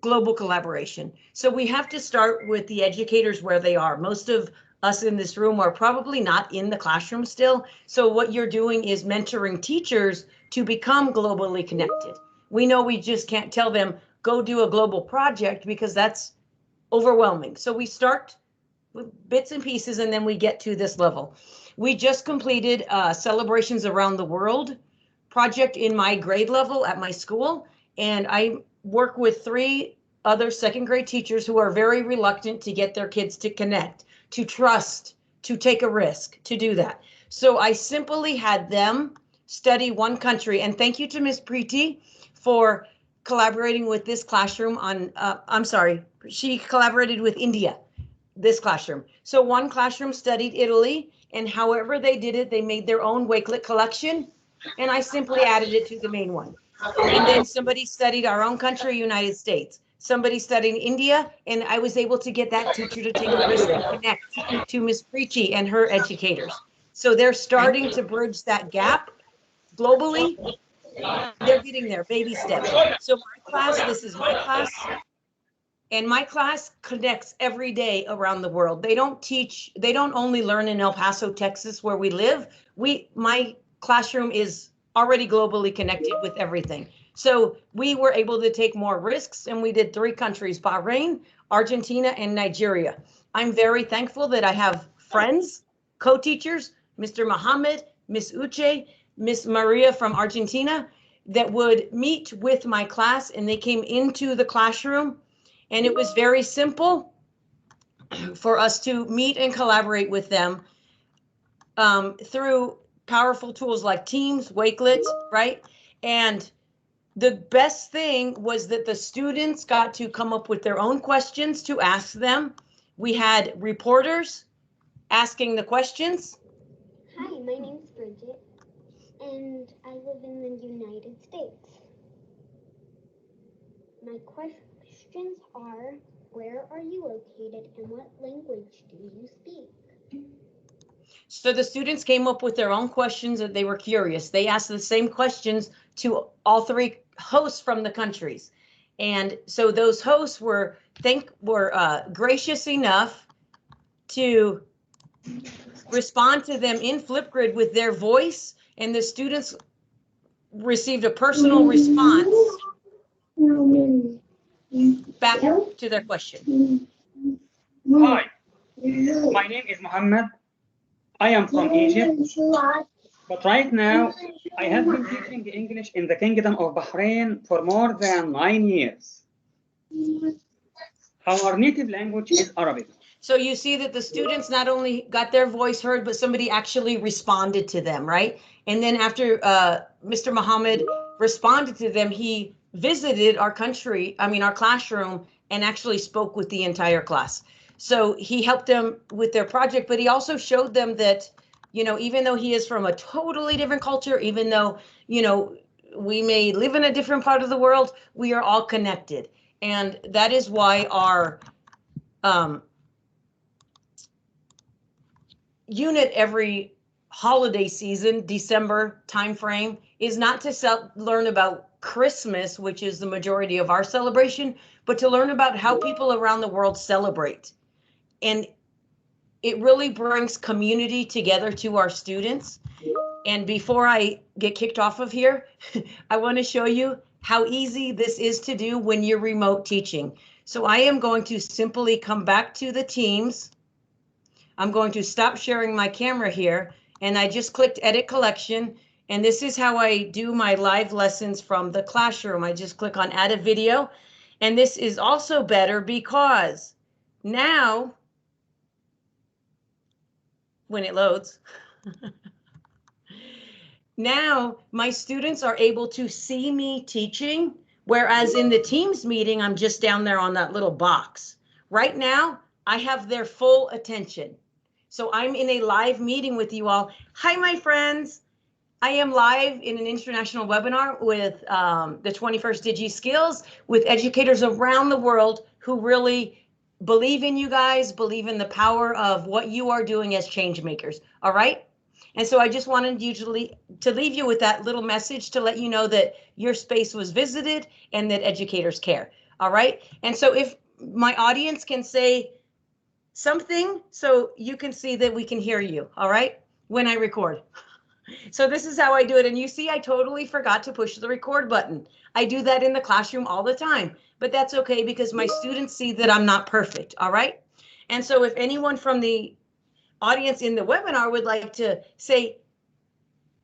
global collaboration. So we have to start with the educators where they are. Most of us in this room are probably not in the classroom still. So what you're doing is mentoring teachers to become globally connected. We know we just can't tell them, go do a global project, because that's overwhelming. So we start with bits and pieces, and then we get to this level. We just completed Celebrations Around the World project in my grade level at my school, and I work with 3 other second grade teachers who are very reluctant to get their kids to connect, to trust, to take a risk, to do that. So I simply had them study one country, and thank you to Ms. Preeti for collaborating with this classroom on, she collaborated with India, this classroom. So one classroom studied Italy, and however they did it, they made their own Wakelet collection, and I simply added it to the main one. And then somebody studied our own country, United States. Somebody studied India, and I was able to get that teacher to take a risk and connect to Ms. Preeti and her educators. So they're starting to bridge that gap globally. They're getting there, baby steps. So my class, this is my class, and my class connects every day around the world. They don't only learn in El Paso, Texas, where we live. My classroom is already globally connected with everything. So we were able to take more risks, and we did 3 countries, Bahrain, Argentina, and Nigeria. I'm very thankful that I have friends, co-teachers, Mr. Mohammed, Miss Uche, Miss Maria from Argentina, that would meet with my class, and they came into the classroom, and it was very simple for us to meet and collaborate with them through powerful tools like Teams, Wakelet, right? And the best thing was that the students got to come up with their own questions to ask them. We had reporters asking the questions. Hi, my name's Bridget, and I live in the United States. My questions are, where are you located and what language do you speak? So the students came up with their own questions, and they were curious. They asked the same questions to all 3 hosts from the countries. And so those hosts were gracious enough to respond to them in Flipgrid with their voice, and the students received a personal response back to their question. Hi, my name is Mohammed. I am from Egypt, but right now I have been teaching English in the Kingdom of Bahrain for more than 9 years. Our native language is Arabic. So you see that the students not only got their voice heard, but somebody actually responded to them, right? And then after Mr. Mohammed responded to them, he visited our classroom, and actually spoke with the entire class. So he helped them with their project, but he also showed them that, even though he is from a totally different culture, even though, we may live in a different part of the world, we are all connected. And that is why our unit every holiday season, December timeframe, is not to learn about Christmas, which is the majority of our celebration, but to learn about how people around the world celebrate. And it really brings community together to our students. And before I get kicked off of here, I want to show you how easy this is to do when you're remote teaching. So I am going to simply come back to the Teams. I'm going to stop sharing my camera here, and I just clicked Edit Collection. And this is how I do my live lessons from the classroom. I just click on Add a Video. And this is also better because now, when it loads, now my students are able to see me teaching, whereas in the Teams meeting, I'm just down there on that little box. Right now, I have their full attention. So I'm in a live meeting with you all. Hi, my friends. I am live in an international webinar with the 21st Digi Skills with educators around the world who really believe in you guys, believe in the power of what you are doing as change makers. All right. And so I just wanted you to leave you with that little message to let you know that your space was visited and that educators care. All right. And so if my audience can say something so you can see that we can hear you. All right. When I record. So this is how I do it. And you see, I totally forgot to push the record button. I do that in the classroom all the time, but that's okay because my students see that I'm not perfect. All right. And so if anyone from the audience in the webinar would like to say,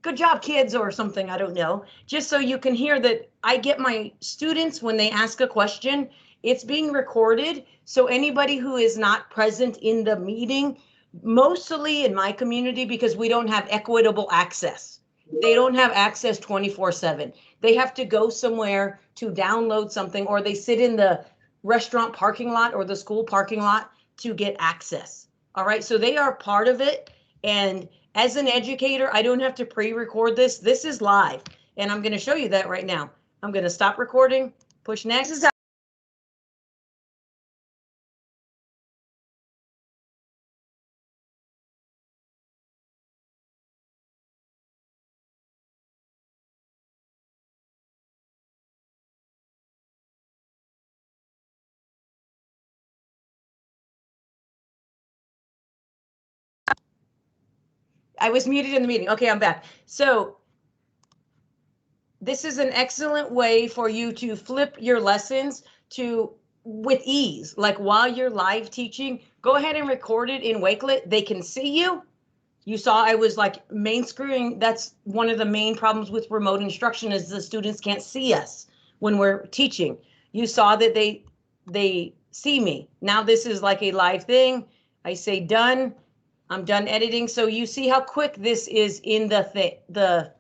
good job, kids, or something, I don't know, just so you can hear that I get my students when they ask a question, it's being recorded. So anybody who is not present in the meeting, mostly in my community, because we don't have equitable access. They don't have access 24/7. They have to go somewhere to download something, or they sit in the restaurant parking lot or the school parking lot to get access. All right, so they are part of it. And as an educator, I don't have to pre-record this. This is live, and I'm going to show you that right now. I'm going to stop recording, push next. I was muted in the meeting. Okay, I'm back. So this is an excellent way for you to flip your lessons to with ease. Like while you're live teaching, go ahead and record it in Wakelet. They can see you. You saw I was like main screwing. That's one of the main problems with remote instruction is the students can't see us when we're teaching. You saw that they see me. Now this is like a live thing. I say done. I'm done editing. So you see how quick this is in the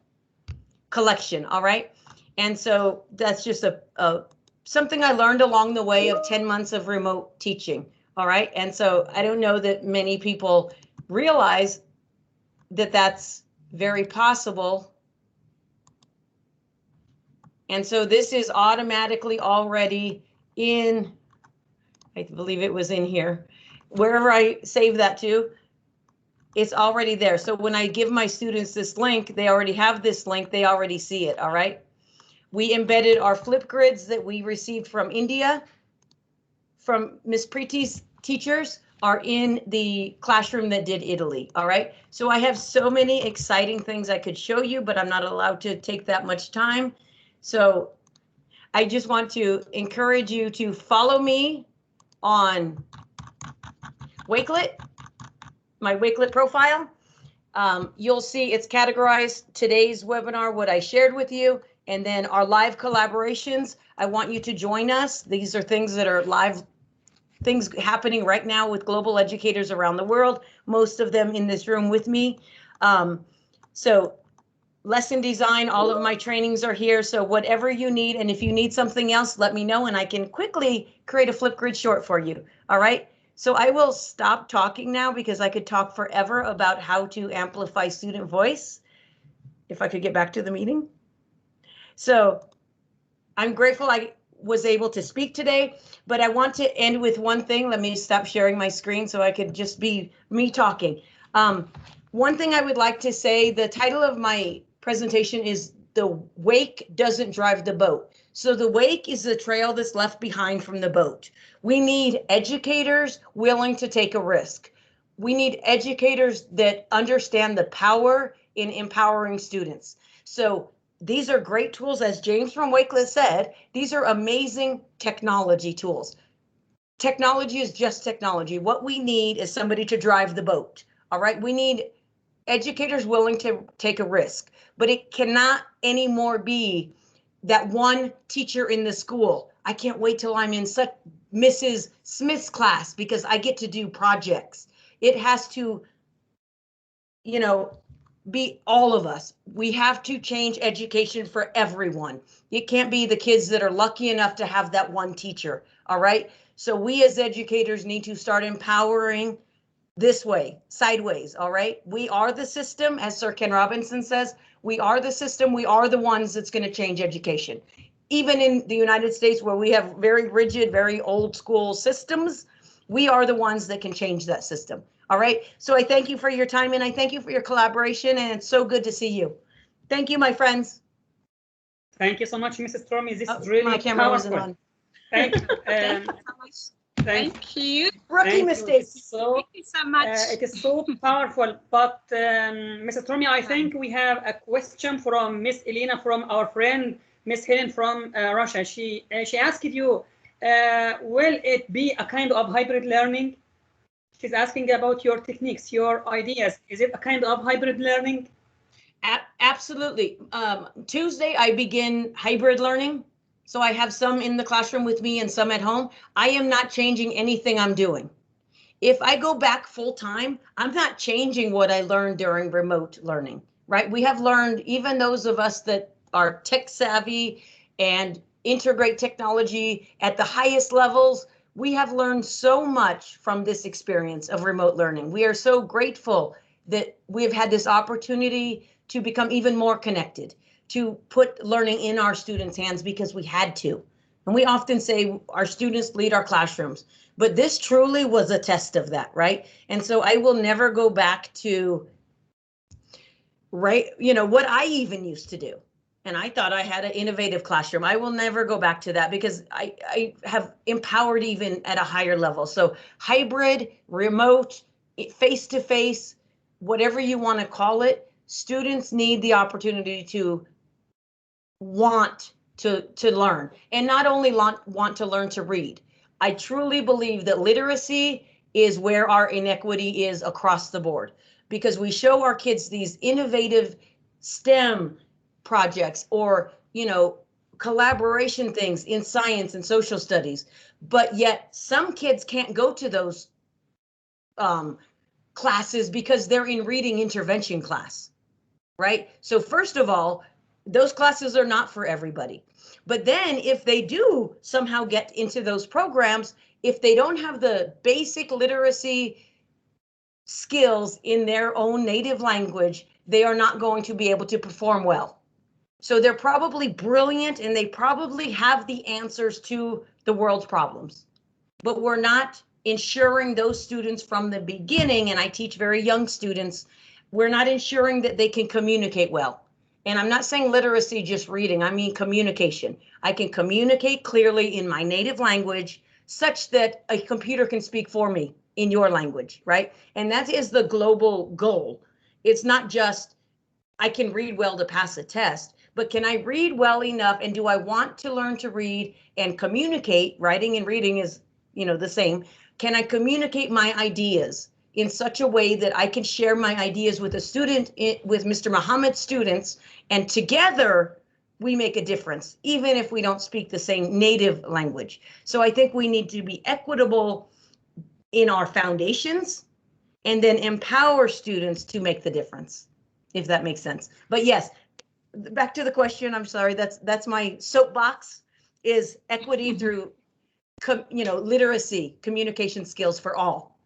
collection. All right. And so that's just a something I learned along the way of 10 months of remote teaching. All right. And so I don't know that many people realize that that's very possible. And so this is automatically already in, I believe it was in here, wherever I save that to, it's already there. So when I give my students this link, they already have this link, they already see it, all right? We embedded our Flipgrids that we received from India, from Miss Preeti's teachers, are in the classroom that did Italy, all right? So I have so many exciting things I could show you, but I'm not allowed to take that much time. So I just want to encourage you to follow me on Wakelet, my Wakelet profile. You'll see it's categorized today's webinar, what I shared with you, and then our live collaborations. I want you to join us. These are things that are live, things happening right now with global educators around the world, most of them in this room with me. So lesson design, all of my trainings are here. So whatever you need, and if you need something else, let me know and I can quickly create a Flipgrid short for you. All right. So I will stop talking now because I could talk forever about how to amplify student voice. If I could get back to the meeting. So I'm grateful I was able to speak today, but I want to end with one thing. Let me stop sharing my screen so I could just be me talking. One thing I would like to say, the title of my presentation is The Wake Doesn't Drive the Boat. So the wake is the trail that's left behind from the boat. We need educators willing to take a risk. We need educators that understand the power in empowering students. So these are great tools, as James from Wakelet said, these are amazing technology tools. Technology is just technology. What we need is somebody to drive the boat. All right, we need educators willing to take a risk, but it cannot anymore be that one teacher in the school. I can't wait till I'm in such Mrs. Smith's class because I get to do projects. It has to, you know, be all of us. We have to change education for everyone. It can't be the kids that are lucky enough to have that one teacher. All right. So we as educators need to start empowering this way, sideways. All right. We are the system, as Sir Ken Robinson says, we are the system. We are the ones that's going to change education. Even in the United States, where we have very rigid, very old school systems, we are the ones that can change that system. All right. So I thank you for your time and I thank you for your collaboration. And it's so good to see you. Thank you, my friends. Thank you so much, Mrs. Tromi. This is really my camera powerful. wasn't on. Thank you. Thank you. Rookie mistakes. So, Thank you so much. it is so powerful. But Mrs. Tromi, I think we have a question from Miss Elena from our friend Miss Helen from Russia. She asked you, will it be a kind of hybrid learning? She's asking about your techniques, your ideas. Is it a kind of hybrid learning? Absolutely. Tuesday, I begin hybrid learning. So I have some in the classroom with me and some at home. I am not changing anything I'm doing. If I go back full time, I'm not changing what I learned during remote learning, right? We have learned, even those of us that are tech savvy and integrate technology at the highest levels, we have learned so much from this experience of remote learning. We are so grateful that we've had this opportunity to become even more connected, to put learning in our students' hands because we had to. And we often say our students lead our classrooms, but this truly was a test of that, right? And so I will never go back to, right, what I even used to do. And I thought I had an innovative classroom. I will never go back to that because I have empowered even at a higher level. So hybrid, remote, face-to-face, whatever you want to call it, students need the opportunity to want to learn, and not only want to learn to read. I truly believe that literacy is where our inequity is across the board, because we show our kids these innovative STEM projects or, collaboration things in science and social studies, but yet some kids can't go to those classes because they're in reading intervention class, right? So first of all, those classes are not for everybody. But then if they do somehow get into those programs, if they don't have the basic literacy skills in their own native language, they are not going to be able to perform well. So they're probably brilliant and they probably have the answers to the world's problems, but we're not ensuring those students from the beginning, and I teach very young students, we're not ensuring that they can communicate well. And I'm not saying literacy, just reading, I mean communication. I can communicate clearly in my native language such that a computer can speak for me in your language, right? And that is the global goal. It's not just I can read well to pass a test, but can I read well enough, and do I want to learn to read and communicate? Writing and reading is, the same. Can I communicate my ideas in such a way that I can share my ideas with a student, with Mr. Muhammad's students, and together we make a difference, even if we don't speak the same native language. So I think we need to be equitable in our foundations and then empower students to make the difference, if that makes sense. But yes, back to the question, I'm sorry, that's my soapbox, is equity through literacy, communication skills for all,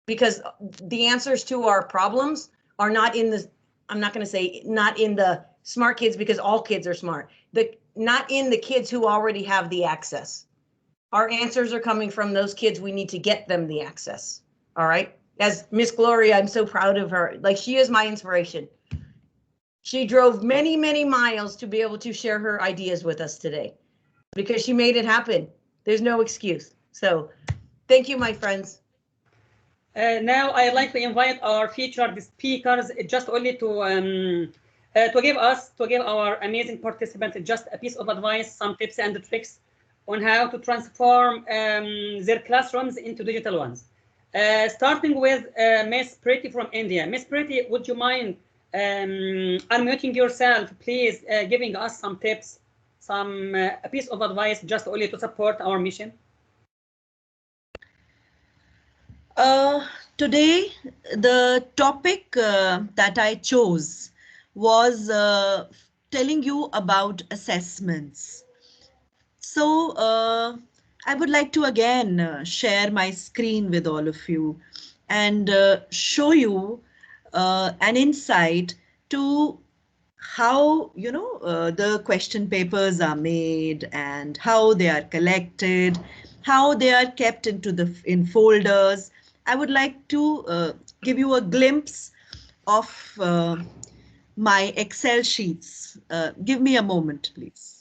because the answers to our problems are not in the, I'm not going to say not in the smart kids, because all kids are smart, not in the kids who already have the access. Our answers are coming from those kids. We need to get them the access. All right. As Miss Gloria, I'm so proud of her. Like, she is my inspiration. She drove many, many miles to be able to share her ideas with us today because she made it happen. There's no excuse. So thank you, my friends. Now I'd like to invite our featured speakers just only to give our amazing participants just a piece of advice, some tips and tricks on how to transform their classrooms into digital ones. Starting with Miss Pretty from India. Miss Pretty, would you mind unmuting yourself, please, giving us some tips, a piece of advice just only to support our mission? Today, the topic that I chose was telling you about assessments. So I would like to again share my screen with all of you and show you an insight to how, the question papers are made and how they are collected, how they are kept in folders. I would like to give you a glimpse of my Excel sheets. Give me a moment, please.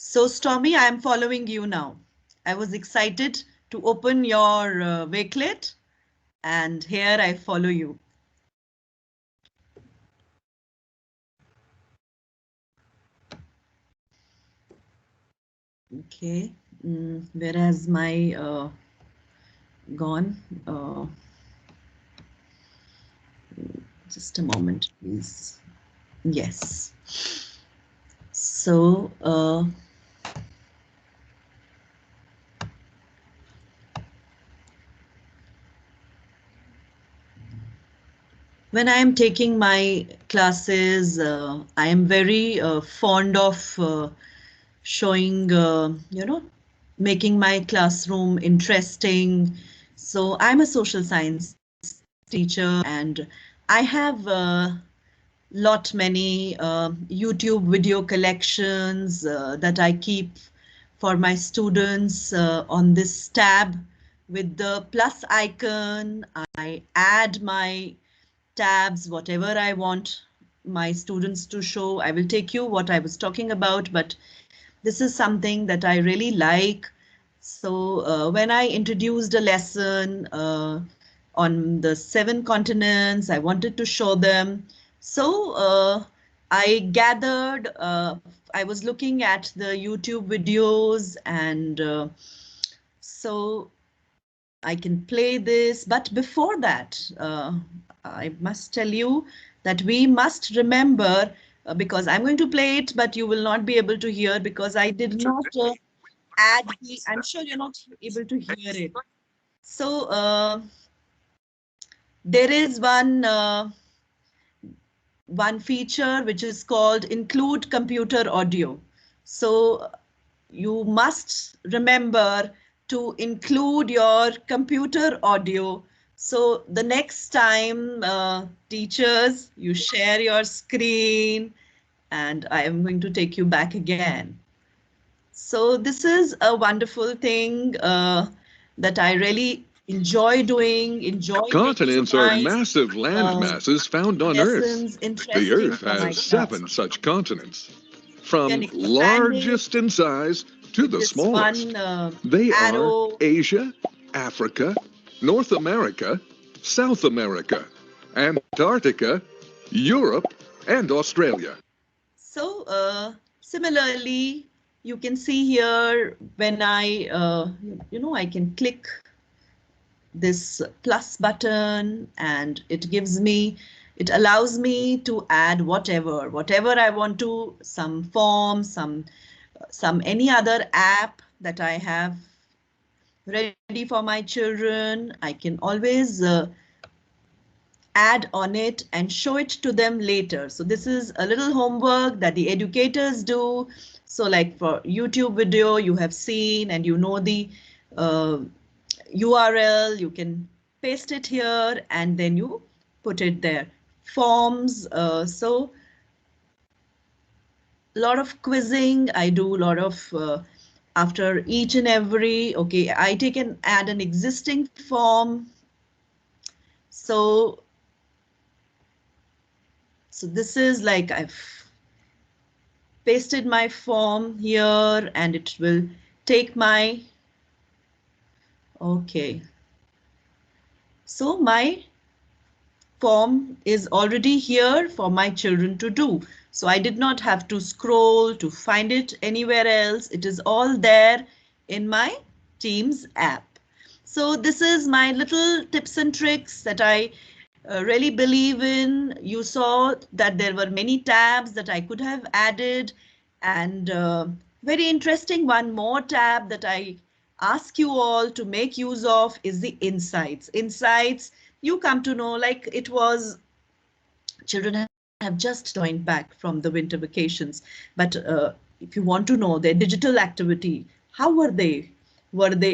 So Stormy, I am following you now. I was excited to open your Wakelet, and here I follow you. Okay, where has my gone? Just a moment, please. Yes. So, when I am taking my classes, I am very fond of showing, making my classroom interesting. So I'm a social science teacher, and I have many YouTube video collections that I keep for my students on this tab with the plus icon. I add my tabs, whatever I want my students to show. I will take you what I was talking about, but this is something that I really like. So when I introduced a lesson on the 7 continents, I wanted to show them. So I gathered, I was looking at the YouTube videos, and so I can play this. But before that, I must tell you that we must remember, because I'm going to play it, but you will not be able to hear because I did not add the, I'm sure you're not able to hear it. So there is one feature which is called include computer audio. So you must remember to include your computer audio. So the next time, teachers, you share your screen, and I am going to take you back again. So this is a wonderful thing that I really enjoy doing. Continents are massive land masses found on Earth. The Earth has 7 such continents, from largest in size to the smallest. They are Asia, Africa, North America, South America, Antarctica, Europe, and Australia. So similarly, you can see here when I, I can click this plus button, and it gives me, it allows me to add whatever I want to, some form, some any other app that I have ready for my children. I can always add on it and show it to them later. So this is a little homework that the educators do. So like for YouTube video, you have seen and you know the URL, you can paste it here and then you put it there. Forms, so a lot of quizzing. I do a lot of after each and every, okay, I take and add an existing form. So this is like I've pasted my form here and it will take my, okay. So my form is already here for my children to do. So I did not have to scroll to find it anywhere else. It is all there in my Teams app. So this is my little tips and tricks that I really believe in. You saw that there were many tabs that I could have added, and very interesting one more tab that I ask you all to make use of is the insights. Insights, you come to know, like it was, children have just joined back from the winter vacations, but if you want to know their digital activity, how were they?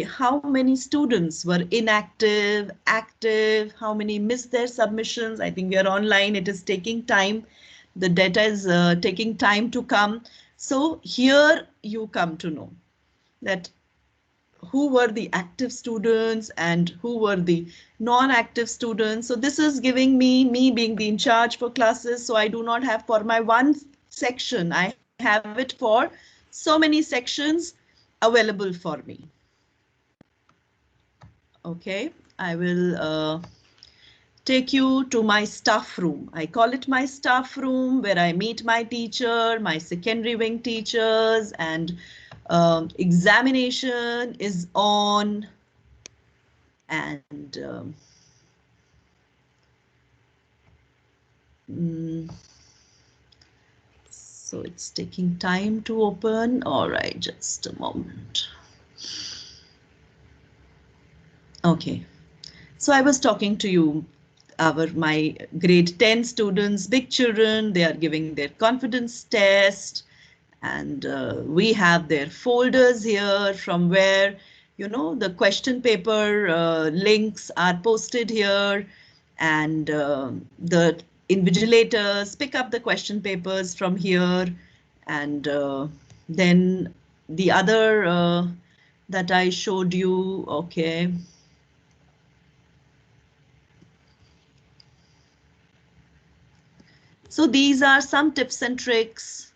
How many students were inactive, active, how many missed their submissions? I think we are online, it is taking time. The data is taking time to come. So here you come to know that who were the active students and who were the non-active students. So this is giving me being the in charge for classes. So I do not have for my one section, I have it for so many sections available for me. Okay, I will take you to my staff room. I call it my staff room, where I meet my teacher, my secondary wing teachers, and examination is on. And so it's taking time to open. All right, just a moment. Okay, so I was talking to you, my grade 10 students, big children, they are giving their confidence test, and we have their folders here from where, you know, the question paper links are posted here, and the invigilators pick up the question papers from here, and then the other that I showed you, okay. So these are some tips and tricks,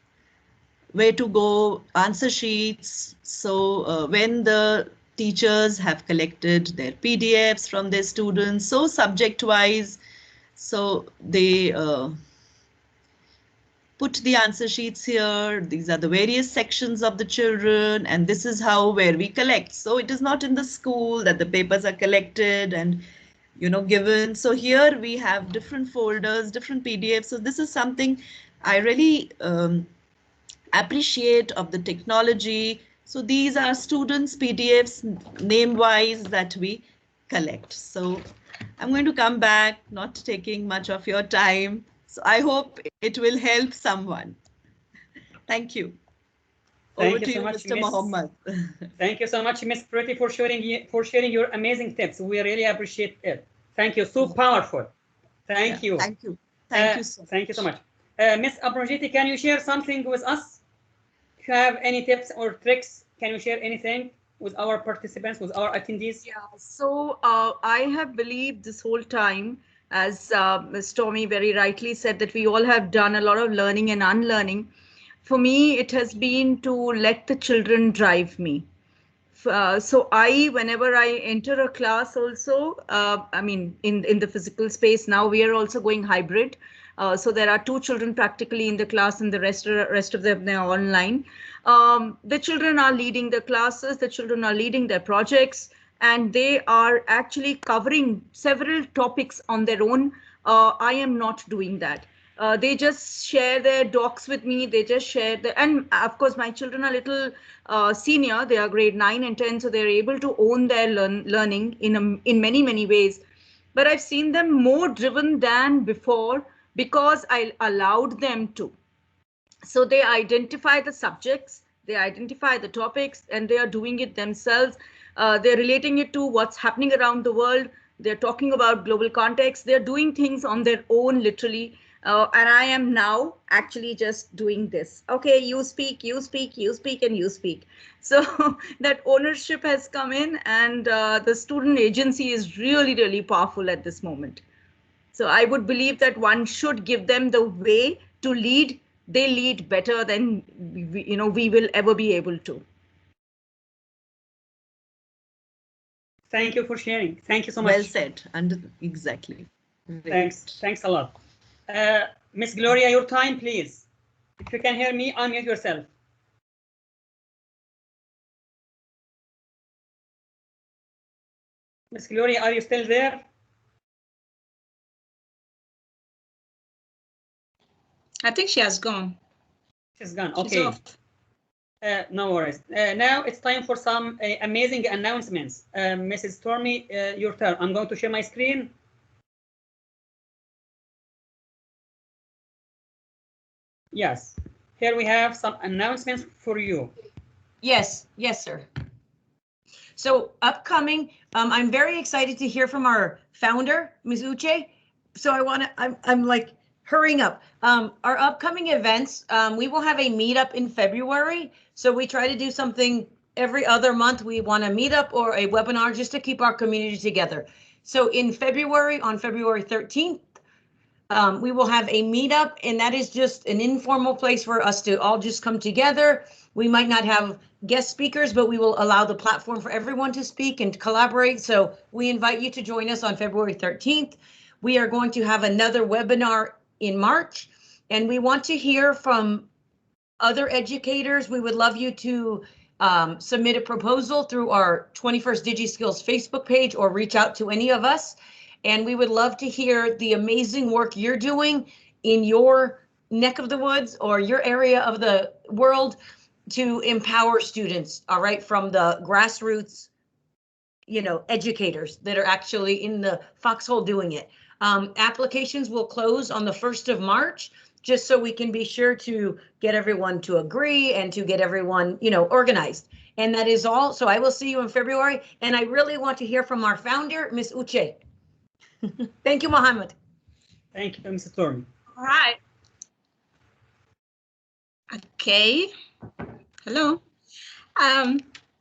where to go, answer sheets. So when the teachers have collected their PDFs from their students, so subject-wise, so they put the answer sheets here. These are the various sections of the children, and this is where we collect. So it is not in the school that the papers are collected and, you know, given. So here we have different folders, different PDFs. So this is something I really appreciate of the technology. So these are students' PDFs, name-wise, that we collect. So I'm going to come back, not taking much of your time. So I hope it will help someone. Thank you. Over to you, Mr. Mohammed. Thank you so much, Miss Pretty, for sharing your amazing tips. We really appreciate it. Thank you. So powerful. Thank you. Thank you. Thank you so much. Thank you so much. Miss Abrojiti, can you share something with us? If you have any tips or tricks, can you share anything with our participants, with our attendees? Yeah, so I have believed this whole time, as Ms. Tommy very rightly said, that we all have done a lot of learning and unlearning. For me, it has been to let the children drive me. So whenever I enter a class also, I mean, in the physical space, now we are also going hybrid. So there are 2 children practically in the class, and the rest of them are online. The children are leading the classes, the children are leading their projects, and they are actually covering several topics on their own. I am not doing that. They just share their docs with me. They just share and of course my children are little senior. They are grade 9 and 10, so they're able to own their learning in many ways. But I've seen them more driven than before because I allowed them to. So they identify the subjects, they identify the topics, and they are doing it themselves. They're relating it to what's happening around the world. They're talking about global context. They're doing things on their own, literally. And I am now actually just doing this. Okay, you speak, you speak, you speak, and you speak. So that ownership has come in, and the student agency is really powerful at this moment. So I would believe that one should give them the way to lead. They lead better than we will ever be able to. Thank you for sharing. Thank you so much. Well said. And exactly. Thanks a lot. Miss Gloria, your time, please. If you can hear me, unmute yourself. Miss Gloria, are you still there? I think she has gone. She's gone. Okay. No worries. Now it's time for some amazing announcements. Mrs. Stormy, your turn. I'm going to share my screen. Yes. Here we have some announcements for you. Yes, sir. So upcoming, I'm very excited to hear from our founder, Ms. Uche. So I'm like hurrying up. Our upcoming events, we will have a meetup in February. So we try to do something every other month. We want a meetup or a webinar just to keep our community together. So in February, on February 13th, We will have a meetup, and that is just an informal place for us to all just come together. We might not have guest speakers, but we will allow the platform for everyone to speak and collaborate. So we invite you to join us on February 13th. We are going to have another webinar in March, and we want to hear from other educators. We would love you to submit a proposal through our 21st DigiSkills Facebook page or reach out to any of us. And we would love to hear the amazing work you're doing in your neck of the woods or your area of the world to empower students, all right, from the grassroots, you know, educators that are actually in the foxhole doing it. Applications will close on the 1st of March, just so we can be sure to get everyone to agree and to get everyone, you know, organized. And that is all. So I will see you in February. And I really want to hear from our founder, Ms. Uche. Thank you, Mohammed. Thank you, Mr. Thorne. All right. Okay. Hello.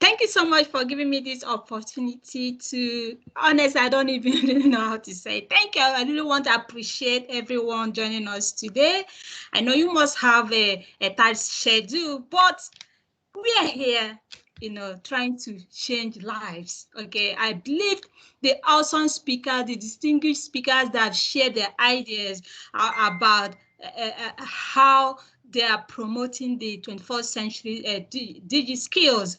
Thank you so much for giving me this opportunity to, honestly, I don't even really know how to say thank you. I really want to appreciate everyone joining us today. I know you must have a tight schedule, but we are here, you know, trying to change lives. Okay, I believe the awesome speakers, the distinguished speakers that shared their ideas about how they are promoting the 21st century DigiSkills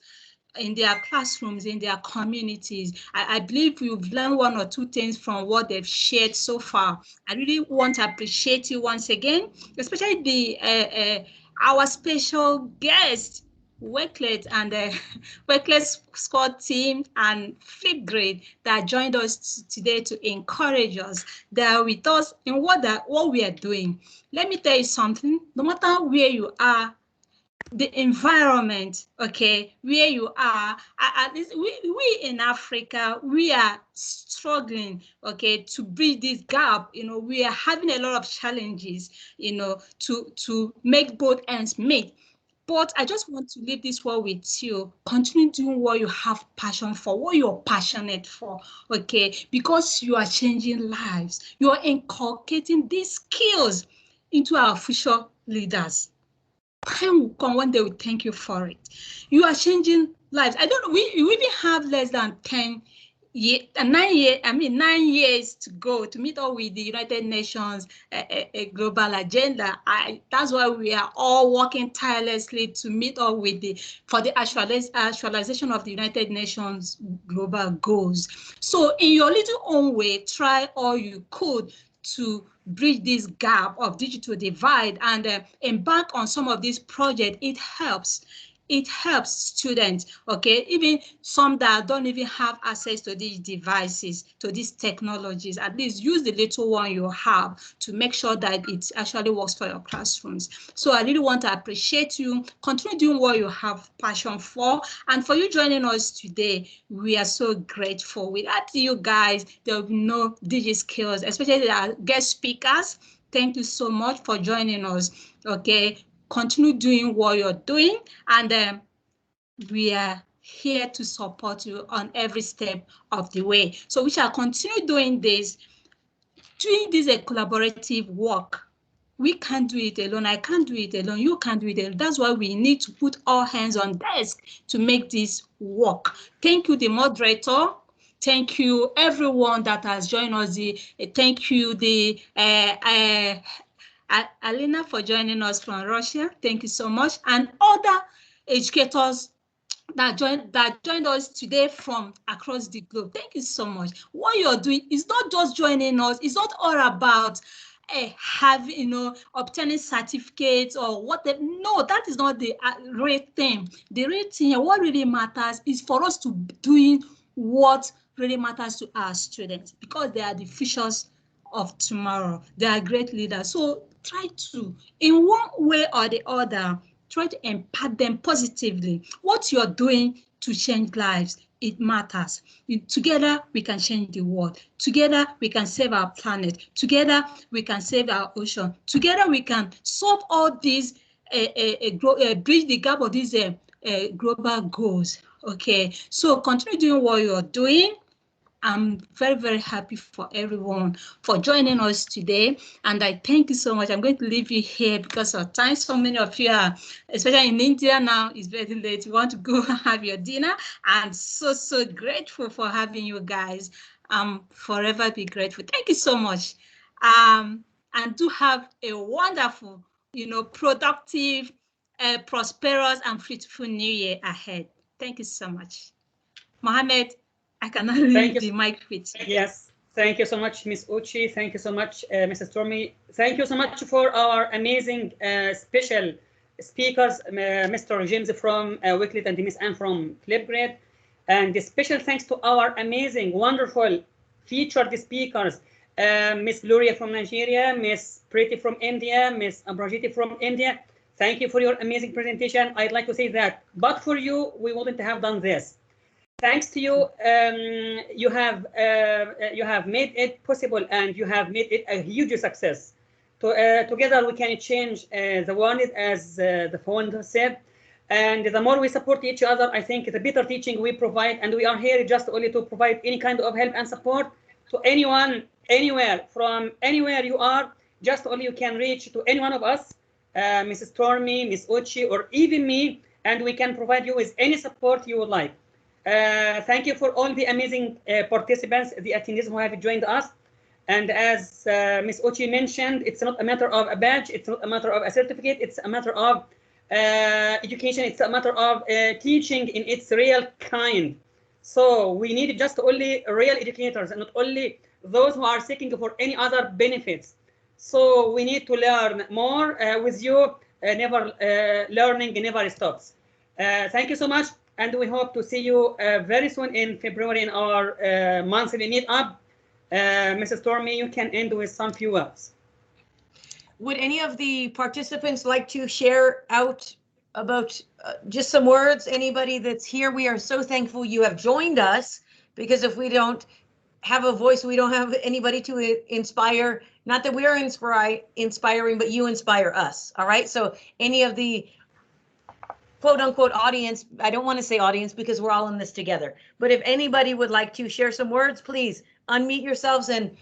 in their classrooms, in their communities. I believe we've learned one or two things from what they've shared so far. I really want to appreciate you once again, especially the our special guest, Wakelet and the Wakelet squad team and Flipgrid that joined us today to encourage us. They are with us in what we are doing. Let me tell you something, no matter where you are, the environment, okay, where you are, at least we in Africa, we are struggling, okay, to bridge this gap. You know, we are having a lot of challenges, you know, to make both ends meet. But I just want to leave this word with you. Continue doing what you have passion for, what you're passionate for, okay? Because you are changing lives. You are inculcating these skills into our future leaders. Time will come when they will thank you for it. You are changing lives. I don't know, we even have less than 9 years to go to meet up with the United Nations a global agenda. That's why we are all working tirelessly to meet up with for the actualization of the United Nations global goals. So in your little own way, try all you could to bridge this gap of digital divide and embark on some of these projects. It helps students, okay, even some that don't even have access to these devices, to these technologies. At least use the little one you have to make sure that it actually works for your classrooms. So I really want to appreciate you. Continue doing what you have passion for. And for you joining us today, we are so grateful. Without you guys, there will be no DigiSkills, especially our guest speakers. Thank you so much for joining us, okay? Continue doing what you're doing, and we are here to support you on every step of the way. So we shall continue doing this a collaborative work. We can't do it alone. I can't do it alone. You can't do it alone. That's why we need to put all hands on desk to make this work. Thank you, the moderator. Thank you, everyone that has joined us. Thank you, Alina, for joining us from Russia. Thank you so much. And other educators that joined us today from across the globe. Thank you so much. What you're doing is not just joining us. It's not all about having, obtaining certificates or whatever. No, that is not the real thing. The real thing, what really matters is for us to doing what really matters to our students, because they are the futures of tomorrow. They are great leaders. So try to, in one way or the other, try to impact them positively. What you're doing to change lives, it matters. Together, we can change the world. Together, we can save our planet. Together, we can save our ocean. Together, we can solve all these, bridge the gap of these global goals. Okay, so continue doing what you're doing. I'm very, very happy for everyone for joining us today. And I thank you so much. I'm going to leave you here because of time. So many of you are, especially in India now, it's very late. You want to go have your dinner. I'm so, so grateful for having you guys. Forever be grateful. Thank you so much. And do have a wonderful, productive, prosperous and fruitful new year ahead. Thank you so much. Mohammed, I cannot leave the mic with you. Yes, thank you so much, Ms. Uchi. Thank you so much, Mrs. Stormy. Thank you so much for our amazing special speakers, Mr. James from Wicklet and Miss Anne from Flipgrid. And a special thanks to our amazing, wonderful featured speakers, Miss Gloria from Nigeria, Miss Preeti from India, Miss Abrajiti from India. Thank you for your amazing presentation. I'd like to say that, but for you, we wouldn't have done this. Thanks to you, you have made it possible, and you have made it a huge success. Together, we can change the world, as the founder said. And the more we support each other, I think the better teaching we provide. And we are here just only to provide any kind of help and support to anyone, anywhere, from anywhere you are. Just only you can reach to any one of us, Mrs. Stormy, Miss Uchi, or even me, and we can provide you with any support you would like. Thank you for all the amazing participants, the attendees who have joined us. And as Ms. Uchi mentioned, it's not a matter of a badge, it's not a matter of a certificate, it's a matter of education, it's a matter of teaching in its real kind. So we need just only real educators and not only those who are seeking for any other benefits. So we need to learn more with you. Learning never stops. Thank you so much. And we hope to see you very soon in February in our monthly meetup. Mrs. Stormy, you can end with some few words. Would any of the participants like to share out about just some words? Anybody that's here, we are so thankful you have joined us, because if we don't have a voice, we don't have anybody to inspire. Not that we're inspiring, but you inspire us. All right. So any of the quote unquote audience, I don't want to say audience because we're all in this together, but if anybody would like to share some words, please unmute yourselves and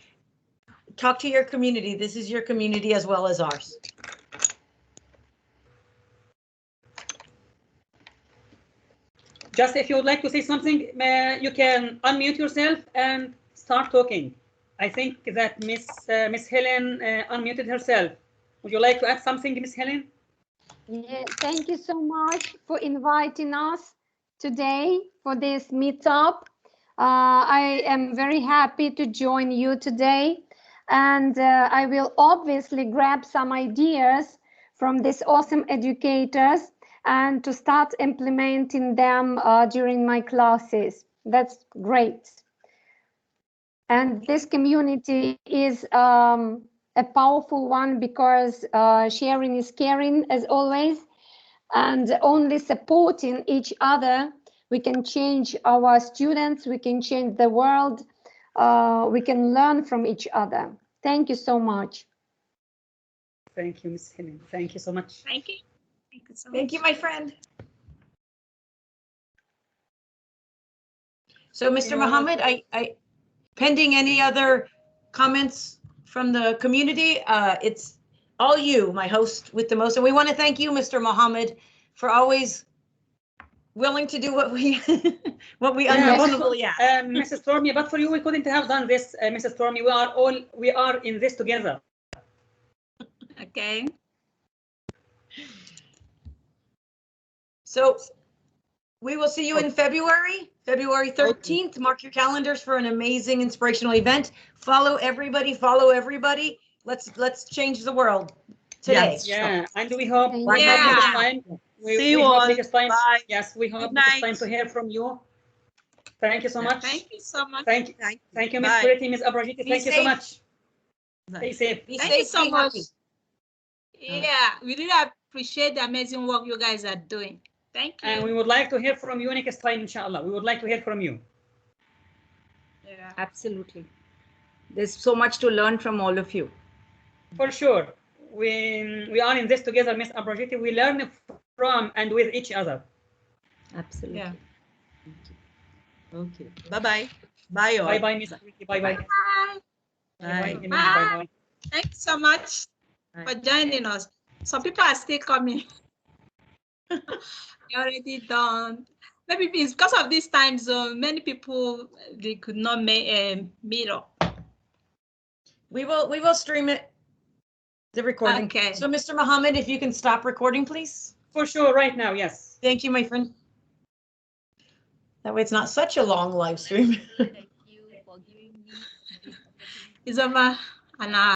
talk to your community. This is your community as well as ours. Just if you would like to say something, you can unmute yourself and start talking. I think that Miss Helen unmuted herself. Would you like to add something, Miss Helen? Yeah, thank you so much for inviting us today for this meetup. I am very happy to join you today, and I will obviously grab some ideas from these awesome educators and to start implementing them during my classes. That's great. And this community is a powerful one because sharing is caring, as always, and only supporting each other, we can change our students, we can change the world, we can learn from each other. Thank you so much. Thank you, Ms. Helen. Thank you so much. Thank you. Thank you so much. Thank you, my friend. So, Mr. Mohammed, I pending any other comments from the community, it's all you, my host with the most. And we want to thank you, Mr. Mohammed, for always willing to do what we unreasonably ask. Mrs. Stormy, but for you, we couldn't have done this, Mrs. Stormy. We are in this together. Okay. So we will see you in February 13th. Mark your calendars for an amazing inspirational event. Follow everybody. Let's change the world today. Yes, yeah, and we hope See you all. Bye. Yes, we hope it's time to hear from you. Thank you so much. Thank you so much. Thank you, Ms. Preeti, Ms. Abrajiti. Thank you so much. Stay safe. Thank you so much. Yeah, we really appreciate the amazing work you guys are doing. Thank you. And we would like to hear from you next time, inshallah. We would like to hear from you. Yeah, absolutely. There's so much to learn from all of you. For sure. We are in this together, Ms. Abrajiti. We learn from and with each other. Absolutely. Yeah. Okay. Bye-bye. Bye all. Bye bye, Miss Preeti. Bye bye. Bye. Bye. Bye. Thanks so much for joining us. Some people are still coming. You're already done. Maybe it's because of this time zone, many people they could not meet up. We will stream it, the recording. Okay. So Mr. Mohammed, if you can stop recording, please. For sure, right now, yes. Thank you, my friend. That way it's not such a long live stream. It's over an hour.